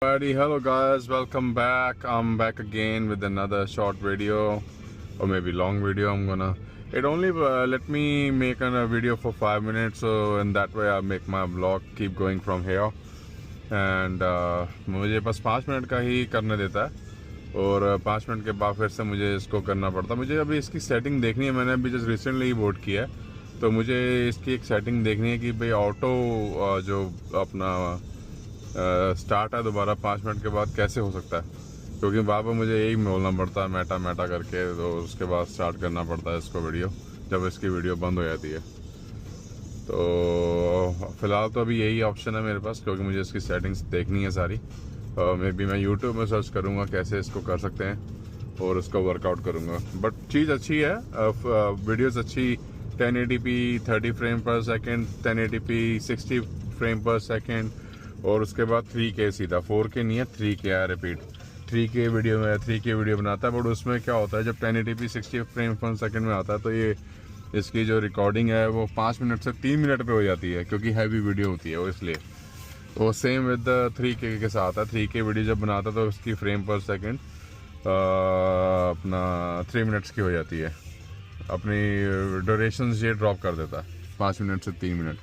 Alrighty, hello guys, welcome back. I'm back again with another short video or maybe long video. It only let me make a video for 5 minutes, so in that way I make my vlog keep going from here. And मुझे बस 5 minute का ही करने देता है और 5 minute के बाद फिर से मुझे इसको करना पड़ता है। मुझे अभी इसकी सेटिंग देखनी है, मैंने अभी जस्ट रिसेंटली ही बोट किया है, तो मुझे इसकी एक सेटिंग देखनी है कि भाई ऑटो जो अपना स्टार्ट है दोबारा 5 मिनट के बाद कैसे हो सकता है, क्योंकि वहाँ पर मुझे यही बोलना पड़ता है मेटा मेटा करके, तो उसके बाद स्टार्ट करना पड़ता है इसको वीडियो जब इसकी वीडियो बंद हो जाती है। तो फ़िलहाल तो अभी यही ऑप्शन है मेरे पास, क्योंकि मुझे इसकी सेटिंग्स देखनी है सारी। मे बी मैं यूट्यूब में सर्च करूँगा कैसे इसको कर सकते हैं और उसको वर्कआउट करूँगा। बट चीज़ अच्छी है, वीडियोज़ अच्छी 1080p 30 फ्रेम पर सेकेंड, 1080p 60 फ्रेम पर सेकेंड, और उसके बाद 3K सीधा, 4K नहीं है 3K है, रिपीट 3K वीडियो में 3K वीडियो बनाता है। बट उसमें क्या होता है, जब 1080p 60 फ्रेम पर सेकेंड में आता है तो ये इसकी जो रिकॉर्डिंग है वो 5 मिनट से 3 मिनट पे हो जाती है, क्योंकि हैवी वीडियो होती है वो, इसलिए। तो सेम विद 3K के साथ है, 3K वीडियो जब बनाता है तो उसकी फ्रेम पर सेकेंड अपना 3 मिनट्स की हो जाती है, अपनी ड्यूरेशन ये ड्रॉप कर देता है 5 मिनट से 3 मिनट।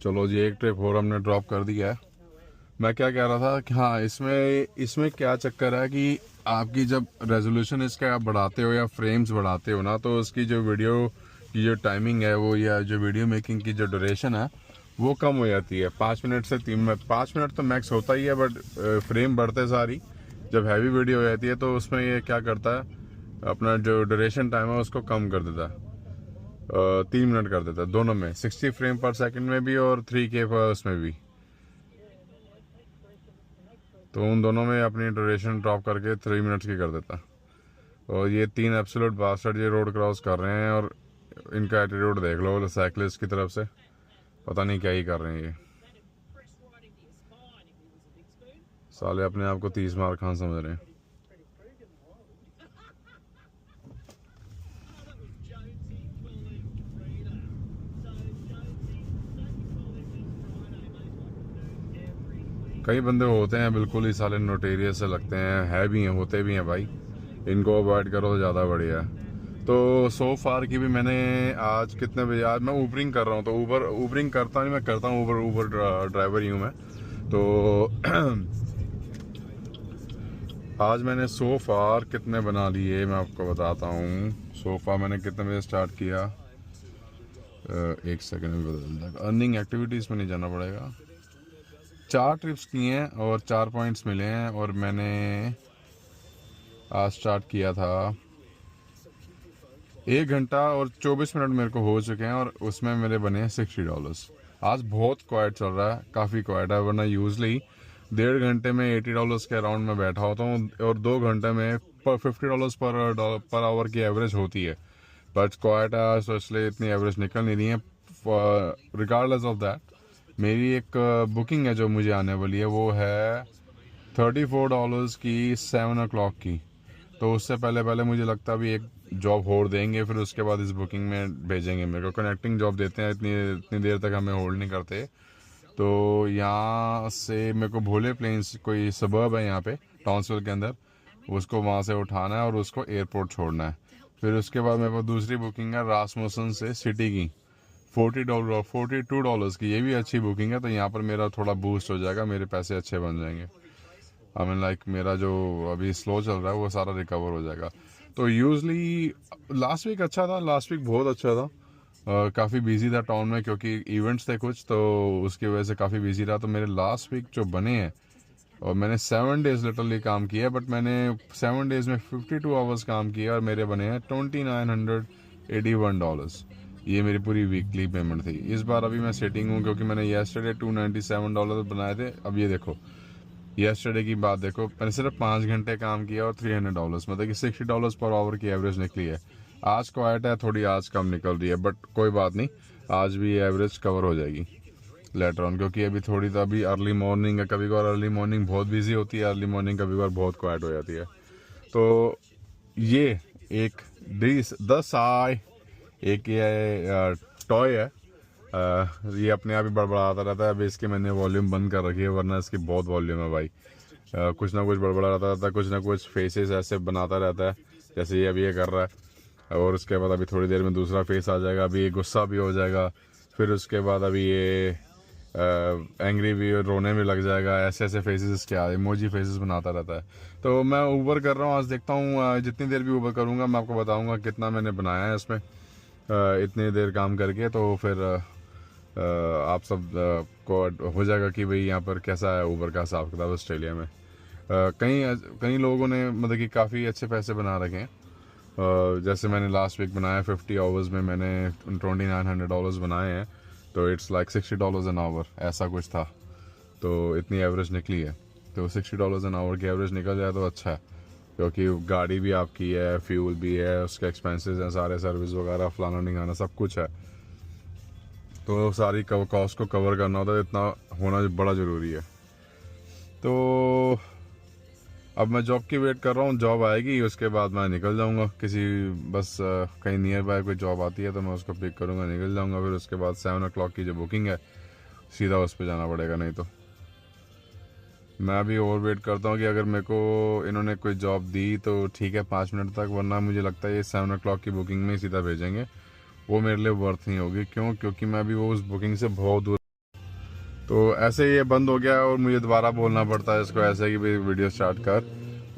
चलो जी, एक ट्रिप और हमने ड्रॉप कर दिया है। मैं क्या कह रहा था कि हाँ, इसमें क्या चक्कर है कि आपकी जब रेजोल्यूशन इसका आप बढ़ाते हो या फ्रेम्स बढ़ाते हो ना, तो उसकी जो वीडियो की जो टाइमिंग है वो, या जो वीडियो मेकिंग की जो ड्यूरेशन है वो कम हो जाती है। 5 मिनट से 3 मिनट, 5 मिनट तो मैक्स होता ही है, बट फ्रेम बढ़ते सारी जब हैवी वीडियो हो जाती है तो उसमें ये क्या करता है, अपना जो ड्यूरेशन टाइम है उसको कम कर देता है, 3 मिनट कर देता है दोनों में, 60 फ्रेम पर सेकंड में भी और 3K पर उसमें भी। तो उन दोनों में अपनी ड्यूरेशन ड्रॉप करके 3 मिनट्स की कर देता है। और ये 3 एब्सोल्यूट बास्टर्ड ये रोड क्रॉस कर रहे हैं, और इनका एटीट्यूड देख लो साइकिलिस्ट की तरफ से, पता नहीं क्या ही कर रहे हैं ये साले, अपने आप को 30 मार खान समझ रहे हैं। कई बंदे होते हैं बिल्कुल ही साले नोटेरियस से लगते हैं, है भी हैं, होते भी हैं भाई, इनको अवॉइड करो तो ज़्यादा बढ़िया है। तो सो फार की भी मैंने आज कितने बजे, आज मैं ऊबरिंग कर रहा हूँ, तो ऊबरिंग करता नहीं, मैं करता हूँ ऊबर ड्राइवर ही हूँ मैं। तो आज मैंने सो फार कितने बना लिए मैं आपको बताता हूँ। सो फार मैंने कितने बजे स्टार्ट किया, एक सेकंड में बदल जाएगा, अर्निंग एक्टिविटीज़ में नहीं जाना पड़ेगा। 4 ट्रिप्स किए हैं और 4 पॉइंट्स मिले हैं, और मैंने आज स्टार्ट किया था 1 घंटा और 24 मिनट मेरे को हो चुके हैं, और उसमें मेरे बने हैं $60। आज बहुत क्वाइट चल रहा है, काफ़ी क्वाइट है, वरना यूजली 1.5 घंटे में $80 के अराउंड में बैठा होता हूँ, और 2 घंटे में $50 पर आवर की एवरेज होती है। बट क्वाइट है तो इसलिए इतनी एवरेज निकल नहीं रही है। रिगार्डलेस ऑफ दैट, मेरी एक बुकिंग है जो मुझे आने वाली है, वो है $34 की 7 o'clock की। तो उससे पहले मुझे लगता है अभी एक जॉब होल्ड देंगे, फिर उसके बाद इस बुकिंग में भेजेंगे मेरे को। कनेक्टिंग जॉब देते हैं, इतनी देर तक हमें होल्ड नहीं करते। तो यहाँ से मेरे को भोले प्लेन्स कोई सबर्ब है यहाँ पे टाउनसविल के अंदर, उसको वहाँ से उठाना है और उसको एयरपोर्ट छोड़ना है। फिर उसके बाद मेरे को दूसरी बुकिंग है रासमुसन से सिटी की, $42 की, ये भी अच्छी बुकिंग है। तो यहाँ पर मेरा थोड़ा बूस्ट हो जाएगा, मेरे पैसे अच्छे बन जाएंगे। आई मीन लाइक मेरा जो अभी स्लो चल रहा है वो सारा रिकवर हो जाएगा। तो यूजली लास्ट वीक अच्छा था, लास्ट वीक बहुत अच्छा था। काफ़ी बिजी था टाउन में, क्योंकि इवेंट्स थे कुछ, तो उसकी वजह से काफ़ी बिजी रहा। तो मेरे लास्ट वीक जो बने हैं, और मैंने 7 डेज लिटरली काम किया है, बट मैंने 7 डेज में 52 आवर्स काम किया, और मेरे बने हैं $2981। ये मेरी पूरी वीकली पेमेंट थी। इस बार अभी मैं सेटिंग हूँ, क्योंकि मैंने येस्टरडे $297 बनाए थे। अब ये देखो, येस्टरडे की बात देखो, मैंने सिर्फ 5 घंटे काम किया और $300, मतलब कि $60 पर आवर की एवरेज निकली है। आज क्वाइट है थोड़ी, आज कम निकल रही है, बट कोई बात नहीं, आज भी एवरेज कवर हो जाएगी लेटर ऑन, क्योंकि अभी थोड़ी तो अभी अर्ली मॉर्निंग है। कभी कभार अर्ली मॉर्निंग बहुत बिजी होती है, अर्ली मॉर्निंग कभी कभार बहुत क्वाइट हो जाती है। तो ये एक 10 एक ये टॉय है, ये अपने आप ही बड़बड़ाता रहता है। अभी इसकी मैंने वॉल्यूम बंद कर रखी है, वरना इसकी बहुत वॉल्यूम है भाई। कुछ ना कुछ बड़बड़ाता रहता है, कुछ ना कुछ फेसेस ऐसे बनाता रहता है, जैसे ये अभी ये कर रहा है। और उसके बाद अभी थोड़ी देर में दूसरा फेस आ जाएगा, अभी ये गुस्सा भी हो जाएगा, फिर उसके बाद अभी ये एंग्री भी, रोने में लग जाएगा। ऐसे ऐसे फेसेस क्या इमोजी फेसेस बनाता रहता है। तो मैं ऊबर कर रहा हूँ आज, देखता हूँ जितनी देर भी ऊबर करूँगा मैं आपको बताऊँगा कितना मैंने बनाया है इसमें इतनी देर काम करके। तो फिर आप सब को हो जाएगा कि भाई यहाँ पर कैसा है ऊबर का हिसाब किताब ऑस्ट्रेलिया में। कई लोगों ने मतलब कि काफ़ी अच्छे पैसे बना रखे हैं। जैसे मैंने लास्ट वीक बनाया 50 आवर्स में मैंने $2900 बनाए हैं, तो इट्स लाइक $60 एन आवर ऐसा कुछ था। तो इतनी एवरेज निकली है, तो $60 एन आवर की एवरेज निकल जाए तो अच्छा है, क्योंकि गाड़ी भी आपकी है, फ्यूल भी है, उसके एक्सपेंसेस हैं सारे, सर्विस वगैरह फलाना निगाना सब कुछ है। तो सारी कॉस्ट को कवर करना होता है, इतना होना बड़ा ज़रूरी है। तो अब मैं जॉब की वेट कर रहा हूँ, जॉब आएगी उसके बाद मैं निकल जाऊँगा किसी, बस कहीं नियर बाय कोई जॉब आती है तो मैं उसको पिक करूँगा, निकल जाऊँगा। फिर उसके बाद 7 o'clock की जो बुकिंग है सीधा उस पर जाना पड़ेगा। नहीं तो मैं अभी और वेट करता हूँ कि अगर मेरे को इन्होंने कोई जॉब दी तो ठीक है 5 मिनट तक, वरना मुझे लगता है ये 7 o'clock की बुकिंग में ही सीधा भेजेंगे। वो मेरे लिए वर्थ नहीं होगी। क्यों? क्योंकि मैं अभी वो उस बुकिंग से बहुत दूर। तो ऐसे ये बंद हो गया और मुझे दोबारा बोलना पड़ता है इसको ऐसे कि भाई वीडियो स्टार्ट कर,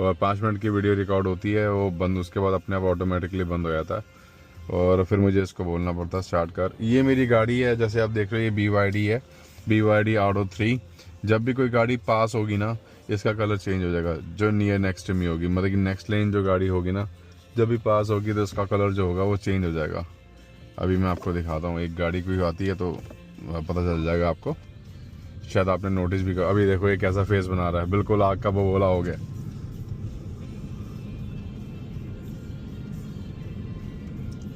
और 5 मिनट की वीडियो रिकॉर्ड होती है वो बंद, उसके बाद अपने आप ऑटोमेटिकली बंद हो जाता है और फिर मुझे इसको बोलना पड़ता है स्टार्ट कर। ये मेरी गाड़ी है, जैसे आप देख रहे हो ये BYD है, BYD आटो 3। जब भी कोई गाड़ी पास होगी ना इसका कलर चेंज हो जाएगा, जो नियर नेक्स्ट में होगी, मतलब कि नेक्स्ट लेन जो गाड़ी होगी ना जब भी पास होगी तो इसका कलर जो होगा वो चेंज हो जाएगा। अभी मैं आपको दिखाता हूँ, एक गाड़ी कोई आती है तो पता चल जाएगा आपको, शायद आपने नोटिस भी कर। अभी देखो ये कैसा फेस बना रहा है, बिल्कुल आग का बबूला हो गया।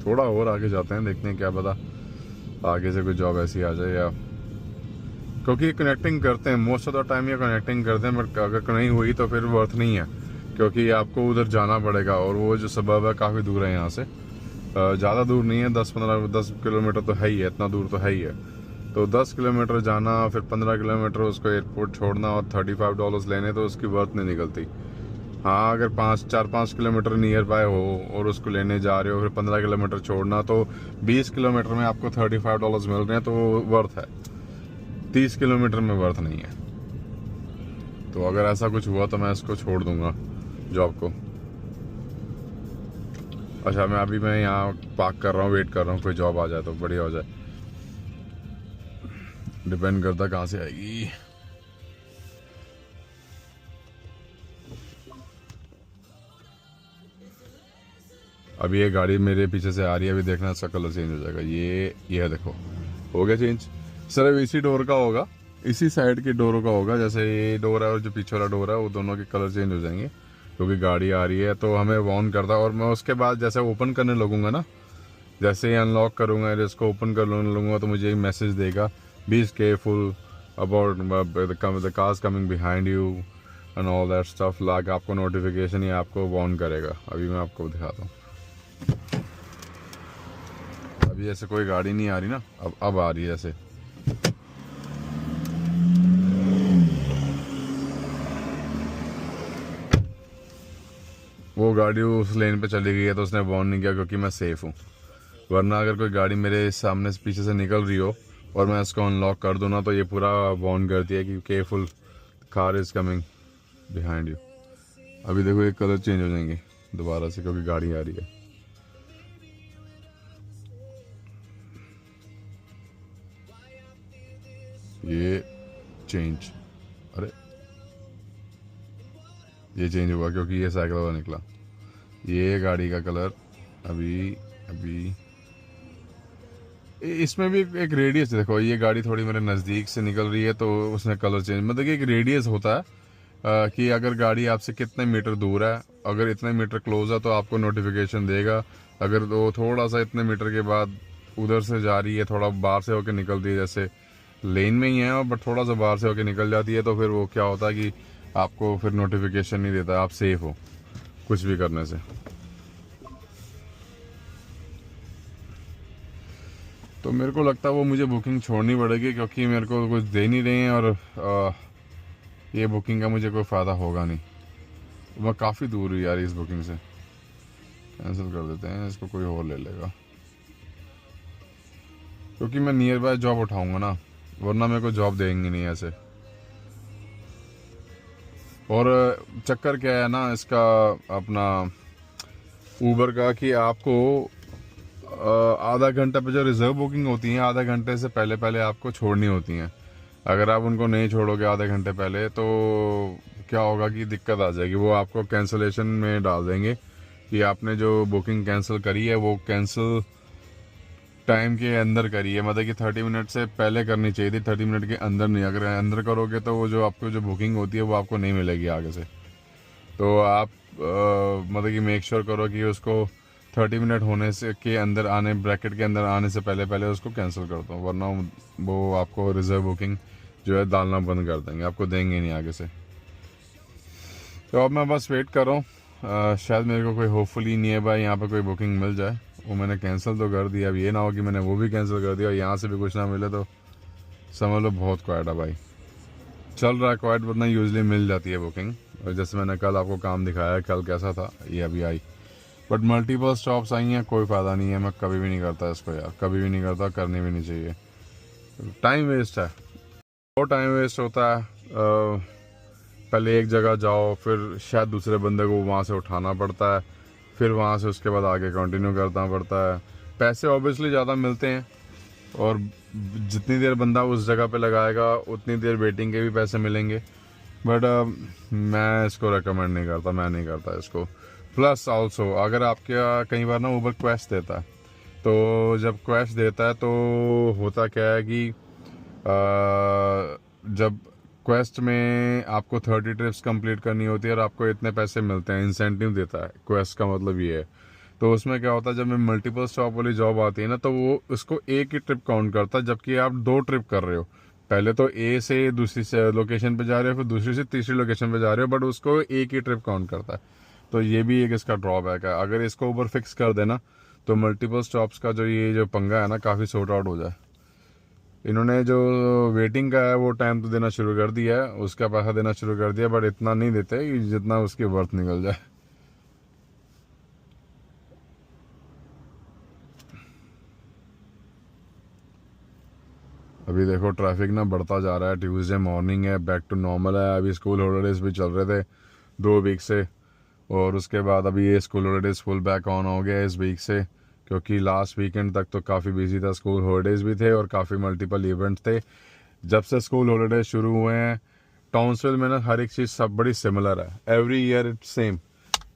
थोड़ा और आगे जाते हैं, देखते हैं क्या पता आगे से कोई जॉब ऐसी आ जाए, या क्योंकि कनेक्टिंग करते हैं मोस्ट ऑफ द टाइम, ये कनेक्टिंग करते हैं, बट अगर नहीं हुई तो फिर वर्थ नहीं है, क्योंकि आपको उधर जाना पड़ेगा और वो जो सबब है काफ़ी दूर है यहाँ से, ज़्यादा दूर नहीं है, 10 किलोमीटर तो है ही है, इतना दूर तो है ही है। तो 10 किलोमीटर जाना, फिर 15 किलोमीटर उसको एयरपोर्ट छोड़ना और $35 लेने, तो उसकी वर्थ नहीं निकलती। हाँ, अगर 4-5 किलोमीटर नियर बाय हो और उसको लेने जा रहे हो, फिर 15 किलोमीटर छोड़ना, तो 20 किलोमीटर में आपको $35 मिल रहे हैं, तो वो वर्थ है। 30 किलोमीटर में वर्थ नहीं है। तो अगर ऐसा कुछ हुआ तो मैं इसको छोड़ दूंगा जॉब को। अच्छा, मैं यहाँ पार्क कर रहा हूँ, वेट कर रहा हूँ कोई जॉब आ जाए तो बढ़िया हो जाए। डिपेंड करता कहाँ से आएगी। अभी ये गाड़ी मेरे पीछे से आ रही है, अभी देखना इसका कलर चेंज हो जाएगा। ये है, देखो हो गया चेंज। सिर्फ इसी डोर का होगा, इसी साइड के डोरों का होगा, जैसे ये डोर है और जो पीछे वाला डोर है वो दोनों के कलर चेंज हो जाएंगे, क्योंकि गाड़ी आ रही है तो हमें वार्न करता है। और मैं उसके बाद जैसे ओपन करने लगूंगा ना, जैसे ही अनलॉक करूंगा इसको ओपन कर लूँगा तो मुझे एक मैसेज देगा, be careful about the cars coming behind you and all that stuff. Like आपको नोटिफिकेशन या आपको वार्न करेगा। अभी मैं आपको दिखाता हूँ। अभी ऐसे कोई गाड़ी नहीं आ रही ना, अब आ रही है ऐसे। वो गाड़ी उस लेन पे चली गई है तो उसने वार्न नहीं किया, क्योंकि मैं सेफ हूँ। वरना अगर कोई गाड़ी मेरे सामने से पीछे से निकल रही हो और मैं इसको अनलॉक कर दूँ ना, तो ये पूरा वार्न करती है कि careful, car is coming behind you. अभी देखो ये कलर चेंज हो जाएंगे दोबारा से, क्योंकि गाड़ी आ रही है। ये चेंज, अरे ये चेंज हुआ क्योंकि ये साइकिल वाला निकला। ये गाड़ी का कलर अभी इसमें भी एक रेडियस देखो, ये गाड़ी थोड़ी मेरे नज़दीक से निकल रही है तो उसने कलर चेंज, मतलब कि एक रेडियस होता है कि अगर गाड़ी आपसे कितने मीटर दूर है, अगर इतने मीटर क्लोज है तो आपको नोटिफिकेशन देगा। अगर वो थोड़ा सा इतने मीटर के बाद उधर से जा रही है, थोड़ा बाहर से होकर निकलती है, जैसे लेन में ही है बट थोड़ा सा बाहर से होकर निकल जाती है, तो फिर वो क्या होता है कि आपको फिर नोटिफिकेशन नहीं देता, आप सेफ हो कुछ भी करने से। तो मेरे को लगता है वो मुझे बुकिंग छोड़नी पड़ेगी, क्योंकि मेरे को कुछ दे नहीं रहे हैं और ये बुकिंग का मुझे कोई फ़ायदा होगा नहीं। मैं काफ़ी दूर हूँ यार इस बुकिंग से। कैंसिल कर देते हैं, इसको कोई और ले लेगा, क्योंकि मैं नियर बाय जॉब उठाऊंगा ना, वरना मेरे को जॉब देंगे नहीं ऐसे। और चक्कर क्या है ना इसका, अपना ऊबर का, कि आपको आधा घंटा पे जो रिजर्व बुकिंग होती है, आधा घंटे से पहले पहले आपको छोड़नी होती हैं। अगर आप उनको नहीं छोड़ोगे आधे घंटे पहले, तो क्या होगा कि दिक्कत आ जाएगी। वो आपको कैंसलेशन में डाल देंगे कि आपने जो बुकिंग कैंसिल करी है वो कैंसिल टाइम के अंदर करी है, मतलब कि 30 मिनट से पहले करनी चाहिए थी, 30 मिनट के अंदर नहीं। अगर अंदर करोगे तो वो जो आपको जो बुकिंग होती है वो आपको नहीं मिलेगी आगे से। तो आप मतलब कि मेक श्योर करो कि उसको 30 मिनट होने से के अंदर आने, ब्रैकेट के अंदर आने से पहले पहले उसको कैंसिल कर दो, वरना वो आपको रिजर्व बुकिंग जो है डालना बंद कर देंगे, आपको देंगे नहीं आगे से। तो अब मैं बस वेट कर रहा हूँ, शायद मेरे को कोई होपफुली नियर बाय यहाँ पे कोई बुकिंग मिल जाए। वो मैंने कैंसिल तो कर दिया, अब ये ना हो कि मैंने वो भी कैंसिल कर दिया और यहाँ से भी कुछ ना मिले तो समझ लो बहुत क्वाइट है भाई। चल रहा है क्वाइट, वरना यूजली मिल जाती है बुकिंग। और जैसे मैंने कल आपको काम दिखाया, कल कैसा था, ये अभी आई। बट मल्टीपल स्टॉप्स आई हैं, कोई फ़ायदा नहीं है, मैं कभी भी नहीं करता इसको यार, कभी भी नहीं करता, करनी भी नहीं चाहिए। टाइम वेस्ट है, वो टाइम वेस्ट होता है। पहले एक जगह जाओ, फिर शायद दूसरे बंदे को वहाँ से उठाना पड़ता है, फिर वहाँ से उसके बाद आगे कंटिन्यू करना पड़ता है। पैसे ऑब्वियसली ज़्यादा मिलते हैं, और जितनी देर बंदा उस जगह पे लगाएगा उतनी देर वेटिंग के भी पैसे मिलेंगे। बट मैं इसको रेकमेंड नहीं करता, मैं नहीं करता इसको। प्लस आल्सो अगर आपके कई बार ना ऊबर क्वेस्ट देता है, तो जब क्वेस्ट देता है तो होता क्या है कि जब क्वेस्ट में आपको 30 ट्रिप्स कंप्लीट करनी होती है और आपको इतने पैसे मिलते हैं, इंसेंटिव देता है क्वेस्ट का मतलब ये है। तो उसमें क्या होता है, जब मैं मल्टीपल स्टॉप वाली जॉब आती है ना, तो वो उसको एक ही ट्रिप काउंट करता है, जबकि आप 2 ट्रिप कर रहे हो। पहले तो ए से दूसरी से लोकेशन पे जा रहे हो, फिर दूसरी से तीसरी लोकेशन पे जा रहे हो, बट उसको एक ही ट्रिप काउंट करता है। तो ये भी एक इसका ड्रॉबैक है। अगर इसको ऊपर फिक्स कर देना तो मल्टीपल स्टॉप्स का जो पंगा है ना, काफ़ी सॉर्ट आउट हो जाए। इन्होंने जो वेटिंग का है वो टाइम तो देना शुरू कर दिया है, उसका पैसा देना शुरू कर दिया, बट इतना नहीं देते कि जितना उसकी वर्थ निकल जाए। अभी देखो ट्रैफिक ना बढ़ता जा रहा है, ट्यूसडे मॉर्निंग है, बैक टू नॉर्मल है। अभी स्कूल हॉलीडेज भी चल रहे थे 2 वीक से, और उसके बाद अभी ये school holidays full back on हो गया इस वीक से, क्योंकि लास्ट वीकेंड तक तो काफ़ी बिजी था, स्कूल हॉलीडेज भी थे और काफ़ी मल्टीपल इवेंट्स थे। जब से स्कूल हॉलीडेज शुरू हुए हैं टाउन्सविल में ना, हर एक चीज़ सब बड़ी सिमिलर है। Every year it's same,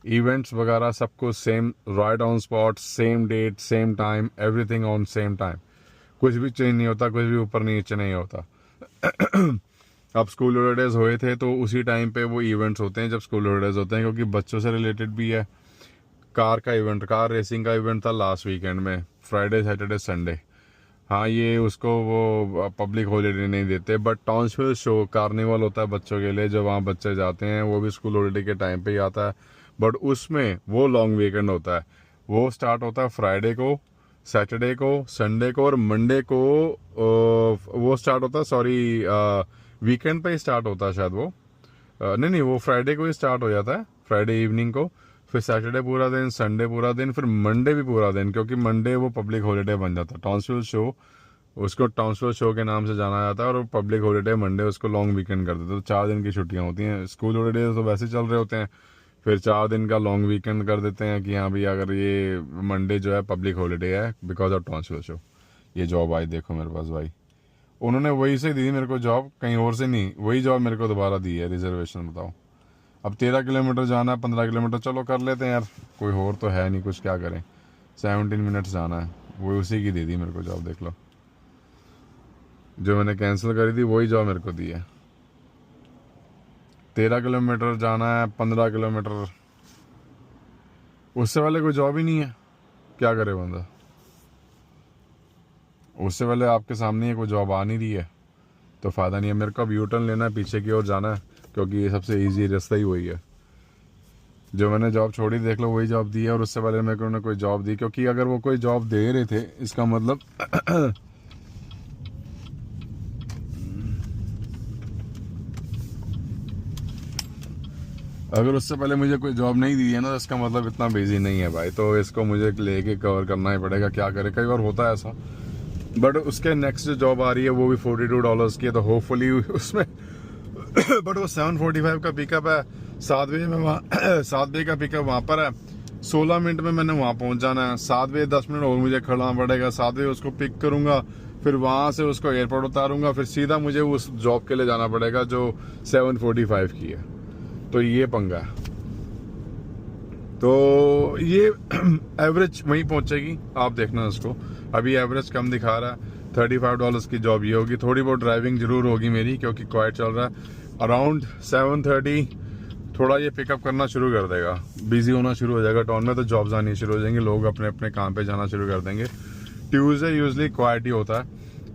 events वगैरह सब कुछ same, right on spot, same date, same time, everything on same time, कुछ भी चेंज नहीं होता, कुछ भी ऊपर नीचे नहीं होता। अब स्कूल हॉलीडेज हुए थे तो उसी टाइम पे वो इवेंट्स होते हैं जब स्कूल हॉलीडेज होते हैं, क्योंकि बच्चों से रिलेटेड भी है। कार का इवेंट, कार रेसिंग का इवेंट था लास्ट वीकेंड में, फ्राइडे सैटरडे संडे। हाँ, ये उसको वो पब्लिक हॉलीडे नहीं देते, बट टाउन्सविल शो कार्निवल होता है बच्चों के लिए, जो वहाँ बच्चे जाते हैं, वो भी स्कूल हॉलीडे के टाइम पे ही आता है। बट उसमें वो लॉन्ग वीकेंड होता है, वो स्टार्ट होता है फ्राइडे को, सैटरडे को, संडे को और मंडे को। वो स्टार्ट होता है, सॉरी, वीकेंड पे ही स्टार्ट होता है शायद वो। नहीं, वो फ्राइडे को ही स्टार्ट हो जाता है, फ्राइडे इवनिंग को, फिर सैटरडे पूरा दिन, संडे पूरा दिन, फिर मंडे भी पूरा दिन, क्योंकि मंडे वो पब्लिक हॉलीडे बन जाता है। टाउन्सविल शो, उसको टाउन्सविल शो के नाम से जाना जाता है, और पब्लिक हॉलीडे मंडे उसको लॉन्ग वीकेंड कर देते हैं। तो 4 दिन की छुट्टियां होती हैं। स्कूल हॉलीडे तो वैसे चल रहे होते हैं, फिर 4 दिन का लॉन्ग वीकेंड कर देते हैं कि हाँ भी अगर ये मंडे जो है पब्लिक हॉलीडे है बिकॉज ऑफ टाउन्सविल शो। ये जॉब आई देखो मेरे पास भाई, उन्होंने वही से दी मेरे को जॉब, कहीं और से नहीं, वही जॉब मेरे को दोबारा दी है, रिजर्वेशन। बताओ, अब 13 किलोमीटर जाना है, 15 किलोमीटर चलो कर लेते हैं यार, कोई और तो है नहीं, कुछ क्या करें। 17 मिनट्स जाना है, वो उसी की दे दी मेरे को जॉब। देख लो, जो मैंने कैंसिल करी थी वही जॉब मेरे को दी है। 13 किलोमीटर जाना है, 15 किलोमीटर, उससे पहले कोई जॉब ही नहीं है, क्या करे बंदा। उससे पहले आपके सामने ही कोई जॉब आ नहीं रही है तो फ़ायदा नहीं है। मेरे को अब यू टर्न लेना है, पीछे की ओर जाना है, क्योंकि ये सबसे ईजी रास्ता ही वही है। जो मैंने जॉब छोड़ी देख लो वही जॉब दी है, और उससे पहले मेरे को उन्होंने कोई जॉब दी, क्योंकि अगर वो कोई जॉब दे रहे थे इसका मतलब अगर उससे पहले मुझे कोई जॉब नहीं दी है ना, तो इसका मतलब इतना बिजी नहीं है भाई, तो इसको मुझे लेके कवर करना ही पड़ेगा, क्या करे, कई बार होता है ऐसा। बट उसके नेक्स्ट जो जॉब आ रही है वो भी $42 की है, तो होपफुली उसमें बट वो 7:45 का पिकअप है, 7 बजे में वहाँ 7 बजे का पिकअप वहाँ पर है, 16 मिनट में मैंने वहाँ पहुँच जाना है, 7 बजे 10 मिनट और मुझे खड़ना पड़ेगा, 7 बजे उसको पिक करूँगा, फिर वहाँ से उसको एयरपोर्ट उतारूँगा, फिर सीधा मुझे उस जॉब के लिए जाना पड़ेगा जो 7:45 की है। तो ये पंगा है। तो ये एवरेज वहीं पहुंचेगी, आप देखना उसको, अभी एवरेज कम दिखा रहा है, $35 की जॉब ये होगी। थोड़ी बहुत ड्राइविंग जरूर होगी मेरी, क्योंकि क्वाइट चल रहा है। अराउंड 7:30 थोड़ा ये पिकअप करना शुरू कर देगा, बिजी होना शुरू हो जाएगा टाउन में, तो जॉब्स आनी शुरू हो जाएंगी, लोग अपने अपने काम पे जाना शुरू कर देंगे। ट्यूसडे यूजली क्वाइट ही होता है,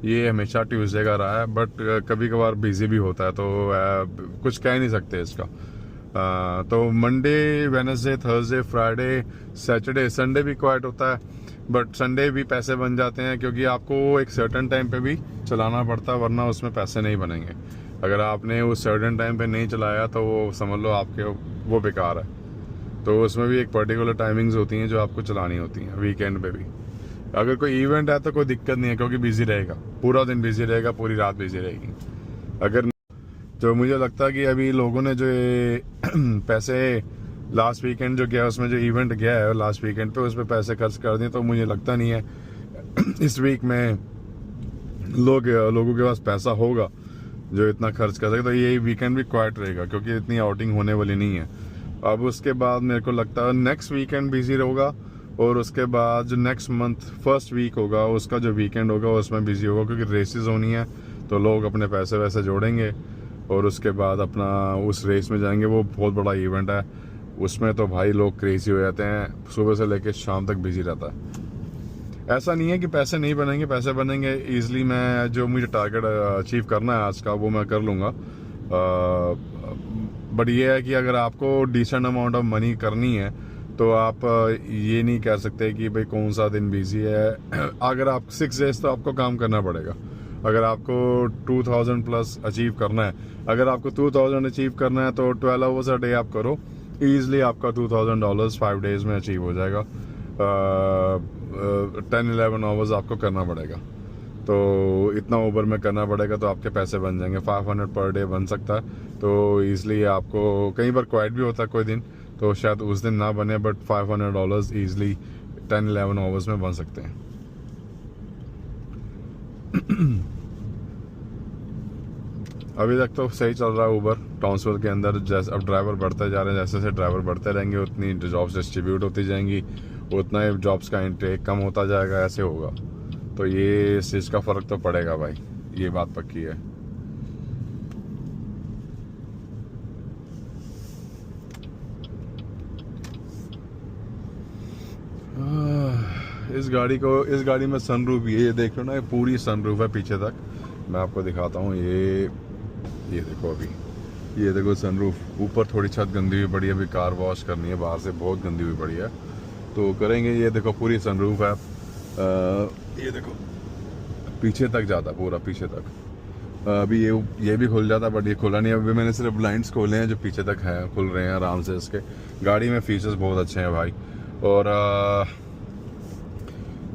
ये हमेशा ट्यूसडे का रहा है, बट कभी कभार बिजी भी होता है, तो कुछ कह नहीं सकते इसका। तो Monday, Wednesday, Thursday, Friday, Saturday, Sunday भी क्वाइट होता है, बट संडे भी पैसे बन जाते हैं, क्योंकि आपको एक सर्टेन टाइम पे भी चलाना पड़ता है, वरना उसमें पैसे नहीं बनेंगे। अगर आपने उस सर्टेन टाइम पे नहीं चलाया तो वो समझ लो आपके वो बेकार है। तो उसमें भी एक पर्टिकुलर टाइमिंग्स होती हैं जो आपको चलानी होती हैं, वीकेंड पे भी। अगर कोई इवेंट है तो कोई दिक्कत नहीं है, क्योंकि बिजी रहेगा, पूरा दिन बिजी रहेगा, पूरी रात बिजी रहेगी। अगर जो मुझे लगता है कि अभी लोगों ने जो पैसे लास्ट वीकेंड जो गया, उसमें जो इवेंट गया है लास्ट वीकेंड पे, उस पर पैसे खर्च कर दिए, तो मुझे लगता नहीं है इस वीक में लोगों के पास पैसा होगा जो इतना खर्च कर सके। तो यही वीकेंड भी क्वाइट रहेगा, क्योंकि इतनी आउटिंग होने वाली नहीं है। अब उसके बाद मेरे को लगता है नेक्स्ट वीकेंड बिजी होगा, और उसके बाद जो नेक्स्ट मंथ फर्स्ट वीक होगा उसका जो वीकेंड होगा उसमें बिजी होगा, क्योंकि रेसेस होनी है, तो लोग अपने पैसे वैसे जोड़ेंगे और उसके बाद अपना उस रेस में जाएंगे। वो बहुत बड़ा इवेंट है, उसमें तो भाई लोग क्रेजी हो जाते हैं, सुबह से लेकर शाम तक बिजी रहता है। ऐसा नहीं है कि पैसे नहीं बनेंगे, पैसे बनेंगे ईजिली। मैं जो मुझे टारगेट अचीव करना है आज का वो मैं कर लूँगा, बट ये है कि अगर आपको डिसेंट अमाउंट ऑफ मनी करनी है तो आप ये नहीं कह सकते कि भाई कौन सा दिन बिजी है। अगर आप 6 डेज तो आपको काम करना पड़ेगा। अगर आपको 2000 प्लस अचीव करना है, अगर आपको 2000 अचीव करना है तो 12 आवर्स अ डे आप करो, ईजिली आपका $2000 5 डेज में अचीव हो जाएगा। 10-11 आवर्स आपको करना पड़ेगा, तो इतना ओवर में करना पड़ेगा, तो आपके पैसे बन जाएंगे। 500 पर डे बन सकता है, तो ईजिली आपको कई बार क्वाइट भी होता है कोई दिन, तो शायद उस दिन ना बने, बट $500 ईजिली 10-11 आवर्स में बन सकते हैं। अभी तक तो सही चल रहा है ऊबर टाउन्सविल के अंदर। जैसे अब ड्राइवर बढ़ते जा रहे हैं, जैसे जैसे ड्राइवर बढ़ते रहेंगे उतनी जॉब्स डिस्ट्रीब्यूट होती जाएंगी, उतना ही जॉब्स का इंटेक कम होता जाएगा, ऐसे होगा। तो ये इस चीज़ का फ़र्क तो पड़ेगा भाई, ये बात पक्की है। इस गाड़ी में सनरूफ, ये देख लो ना, ये पूरी सनरूफ है पीछे तक। मैं आपको दिखाता हूँ, ये देखो, अभी ये देखो सनरूफ। ऊपर थोड़ी छत गंदी हुई पड़ी है, अभी कार वॉश करनी है, बाहर से बहुत गंदी हुई पड़ी है, तो करेंगे। ये देखो पूरी सनरूफ है, ये देखो पीछे तक जाता, पूरा पीछे तक। अभी ये भी खुल जाता, बट ये खुला नहीं। अभी मैंने सिर्फ ब्लाइंड्स खोले हैं जो पीछे तक हैं, खुल रहे हैं आराम से। इसके गाड़ी में फीचर्स बहुत अच्छे हैं भाई, और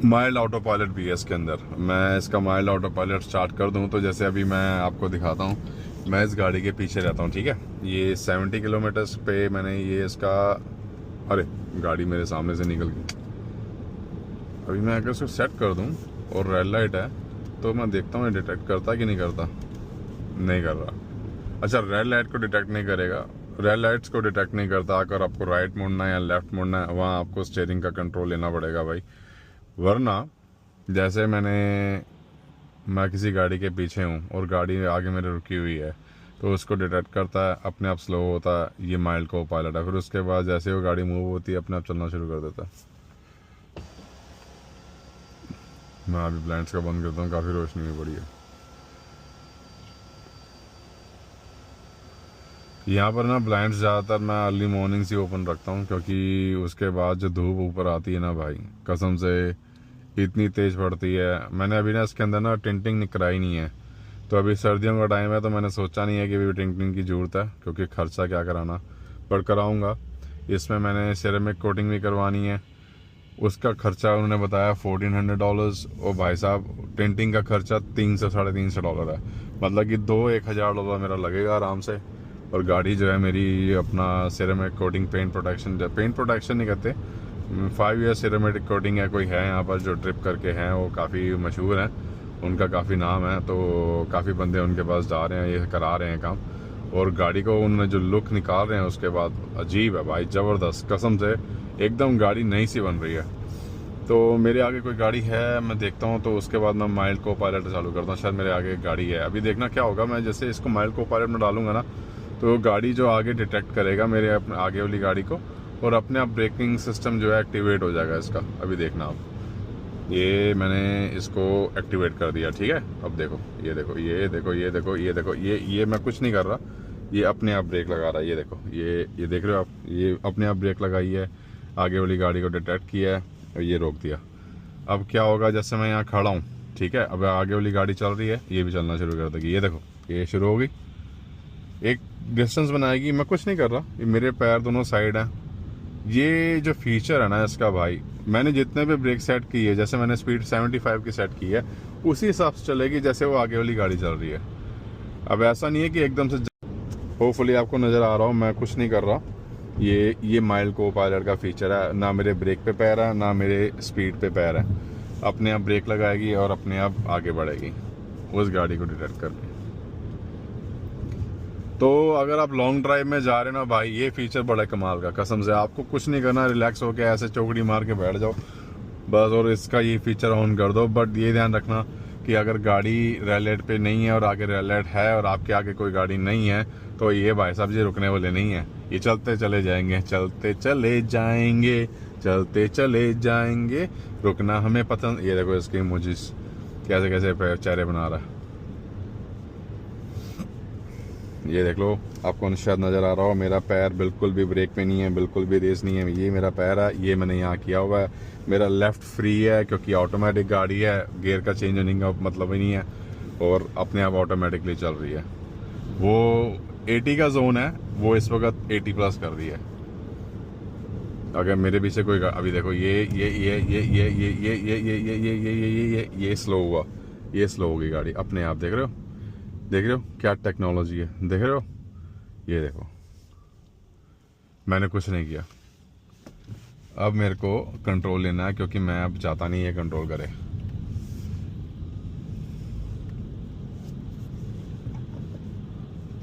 माइल्ड ऑटो पायलट भी है इसके अंदर। मैं इसका माइल्ड ऑटो पायलट स्टार्ट कर दूं तो जैसे अभी मैं आपको दिखाता हूं, मैं इस गाड़ी के पीछे रहता हूं, ठीक है। ये 70 किलोमीटर्स पे मैंने ये इसका, अरे गाड़ी मेरे सामने से निकल गई। अभी मैं अगर इसको सेट कर दूं और रेड लाइट है तो मैं देखता हूँ ये डिटेक्ट करता कि नहीं करता। नहीं कर रहा। अच्छा, रेड लाइट को डिटेक्ट नहीं करेगा, रेड लाइट्स को डिटेक्ट नहीं करता। अगर आपको राइट मुड़ना है या लेफ्ट मुड़ना है, वहाँ आपको स्टीयरिंग का कंट्रोल लेना पड़ेगा भाई, वरना जैसे मैं किसी गाड़ी के पीछे हूँ और गाड़ी आगे मेरे रुकी हुई है, तो उसको डिटेक्ट करता है, अपने आप स्लो होता है। ये माइल्ड को पायलट है। फिर उसके बाद जैसे वो गाड़ी मूव होती है अपने आप चलना शुरू कर देता है। मैं अभी ब्लाइंड्स का बंद करता हूँ, काफ़ी रोशनी हुई पड़ी है। यहाँ पर ना ब्लाइंड्स ज़्यादातर मैं अर्ली मॉर्निंग से ओपन रखता हूँ, क्योंकि उसके बाद जो धूप ऊपर आती है ना भाई, कसम से इतनी तेज़ पड़ती है। मैंने अभी ना इसके अंदर ना टिंटिंग कराई नहीं है, तो अभी सर्दियों का टाइम है, तो मैंने सोचा नहीं है कि अभी टिंटिंग की ज़रूरत है, क्योंकि खर्चा क्या कराना, पर कराऊँगा। इसमें मैंने सिरेमिक कोटिंग भी करवानी है, उसका खर्चा उन्होंने बताया $1400। और भाई साहब टिंटिंग का खर्चा $300-350 है, मतलब कि $1,000 मेरा लगेगा आराम से। और गाड़ी जो है मेरी अपना सिरेमिक कोटिंग पेंट प्रोटेक्शन नहीं कहते, 5 ईयर सिरेमिक कोटिंग है, कोई है यहाँ पर जो ट्रिप करके हैं, वो काफ़ी मशहूर हैं, उनका काफ़ी नाम है, तो काफ़ी बंदे उनके पास जा रहे हैं, ये करा रहे हैं काम। और गाड़ी को उन्होंने जो लुक निकाल रहे हैं उसके बाद अजीब है भाई, ज़बरदस्त, कसम से एकदम गाड़ी नई सी बन रही है। तो मेरे आगे कोई गाड़ी है, मैं देखता हूँ, तो उसके बाद मैं माइल्ड को पायलट चालू करता हूँ। शायद मेरे आगे एक गाड़ी है, अभी देखना क्या होगा। मैं जैसे इसको माइल्ड को पायलट में डालूंगा ना, तो गाड़ी जो आगे डिटेक्ट करेगा मेरे अपने आगे वाली गाड़ी को, और अपने आप ब्रेकिंग सिस्टम जो है एक्टिवेट हो जाएगा इसका। अभी देखना आप, ये मैंने इसको एक्टिवेट कर दिया, ठीक है। अब देखो, ये देखो, ये देखो, ये देखो, ये देखो, ये मैं कुछ नहीं कर रहा, ये अपने आप ब्रेक लगा रहा है। ये देखो, ये देख रहे हो आप, ये अपने आप ब्रेक लगाई है, आगे वाली गाड़ी को डिटेक्ट किया है और ये रोक दिया। अब क्या होगा, जैसे मैं यहाँ खड़ा हूँ, ठीक है, अब आगे वाली गाड़ी चल रही है, ये भी चलना शुरू कर देगी। ये देखो, ये शुरू होगी, एक डिस्टेंस बनाएगी, मैं कुछ नहीं कर रहा, ये मेरे पैर दोनों साइड हैं। ये जो फीचर है ना इसका भाई, मैंने जितने भी ब्रेक सेट की है, जैसे मैंने स्पीड 75 की सेट की है, उसी हिसाब से चलेगी जैसे वो आगे वाली गाड़ी चल रही है। अब ऐसा नहीं है कि एकदम से, होपफुली आपको नज़र आ रहा हूँ, मैं कुछ नहीं कर रहा। ये माइल्ड को पायलट का फीचर है, ना मेरे ब्रेक पे पैर है, ना मेरे स्पीड पे पैर है। अपने आप ब्रेक लगाएगी और अपने आप आगे बढ़ेगी उस गाड़ी को डिटेक्ट करके। तो अगर आप लॉन्ग ड्राइव में जा रहे हो ना भाई, ये फीचर बड़ा कमाल का, कसम से आपको कुछ नहीं करना, रिलैक्स होकर ऐसे चौकड़ी मार के बैठ जाओ बस, और इसका ये फीचर ऑन कर दो। बट ये ध्यान रखना कि अगर गाड़ी रेड लाइट पे नहीं है और आगे रेड लाइट है और आपके आगे कोई गाड़ी नहीं है, तो ये भाई साहब ये रुकने वाले नहीं है, ये चलते चले जाएंगे, चलते चले जाएंगे, चलते चले जाएंगे, रुकना हमें पसंद। ये देखो इसके इमोजीज कैसे कैसे चेहरे बना रहा है, ये देख लो, आपको शायद नज़र आ रहा हो, मेरा पैर बिल्कुल भी ब्रेक पे नहीं है, बिल्कुल भी रेस नहीं है। ये मेरा पैर है, ये मैंने यहाँ किया हुआ है। मेरा लेफ़्ट फ्री है, क्योंकि ऑटोमेटिक गाड़ी है, गियर का चेंज होने का मतलब ही नहीं है, और अपने आप ऑटोमेटिकली चल रही है। वो 80 का जोन है, वो इस वक्त 80+ कर दी है। अगर मेरे पीछे कोई, अभी देखो, ये स्लो हुआ, ये स्लो होगी गाड़ी अपने आप, देख रहे हो, देख रहे हो क्या टेक्नोलॉजी है, देख रहे हो, ये देखो, मैंने कुछ नहीं किया। अब मेरे को कंट्रोल लेना है, क्योंकि मैं अब चाहता नहीं है कंट्रोल करे।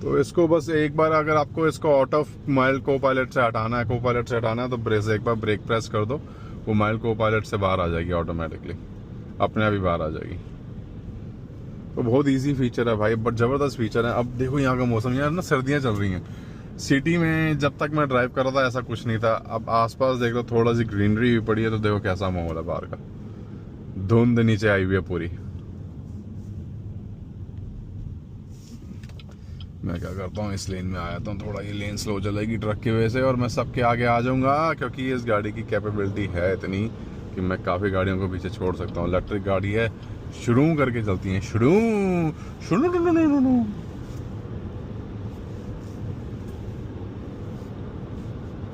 तो इसको बस एक बार, अगर आपको इसको आउट ऑफ माइल्ड को पायलट से हटाना है, को पायलट से हटाना है, तो एक बार ब्रेक प्रेस कर दो, वो माइल्ड को पायलट से बाहर आ जाएगी ऑटोमेटिकली, अपने आप ही बाहर आ जाएगी। तो बहुत इजी फीचर है भाई, बट ज़बरदस्त फीचर है। अब देखो यहाँ का मौसम, यार ना सर्दियाँ चल रही हैं सिटी में, जब तक मैं ड्राइव कर रहा था ऐसा कुछ नहीं था। अब आसपास देख लो, थोड़ा सी ग्रीनरी भी पड़ी है, तो देखो कैसा माहौल है बाहर का, धुंध नीचे आई हुई है पूरी। मैं क्या करता हूँ, इस लेन में आया था, थोड़ा ये लेन स्लो चलेगी ट्रक की वजह से, और मैं सबके आगे आ जाऊंगा, क्योंकि इस गाड़ी की कैपेबिलिटी है इतनी कि मैं काफ़ी गाड़ियों को पीछे छोड़ सकता हूँ। इलेक्ट्रिक गाड़ी है, शुरू करके चलती हैं, शुरू।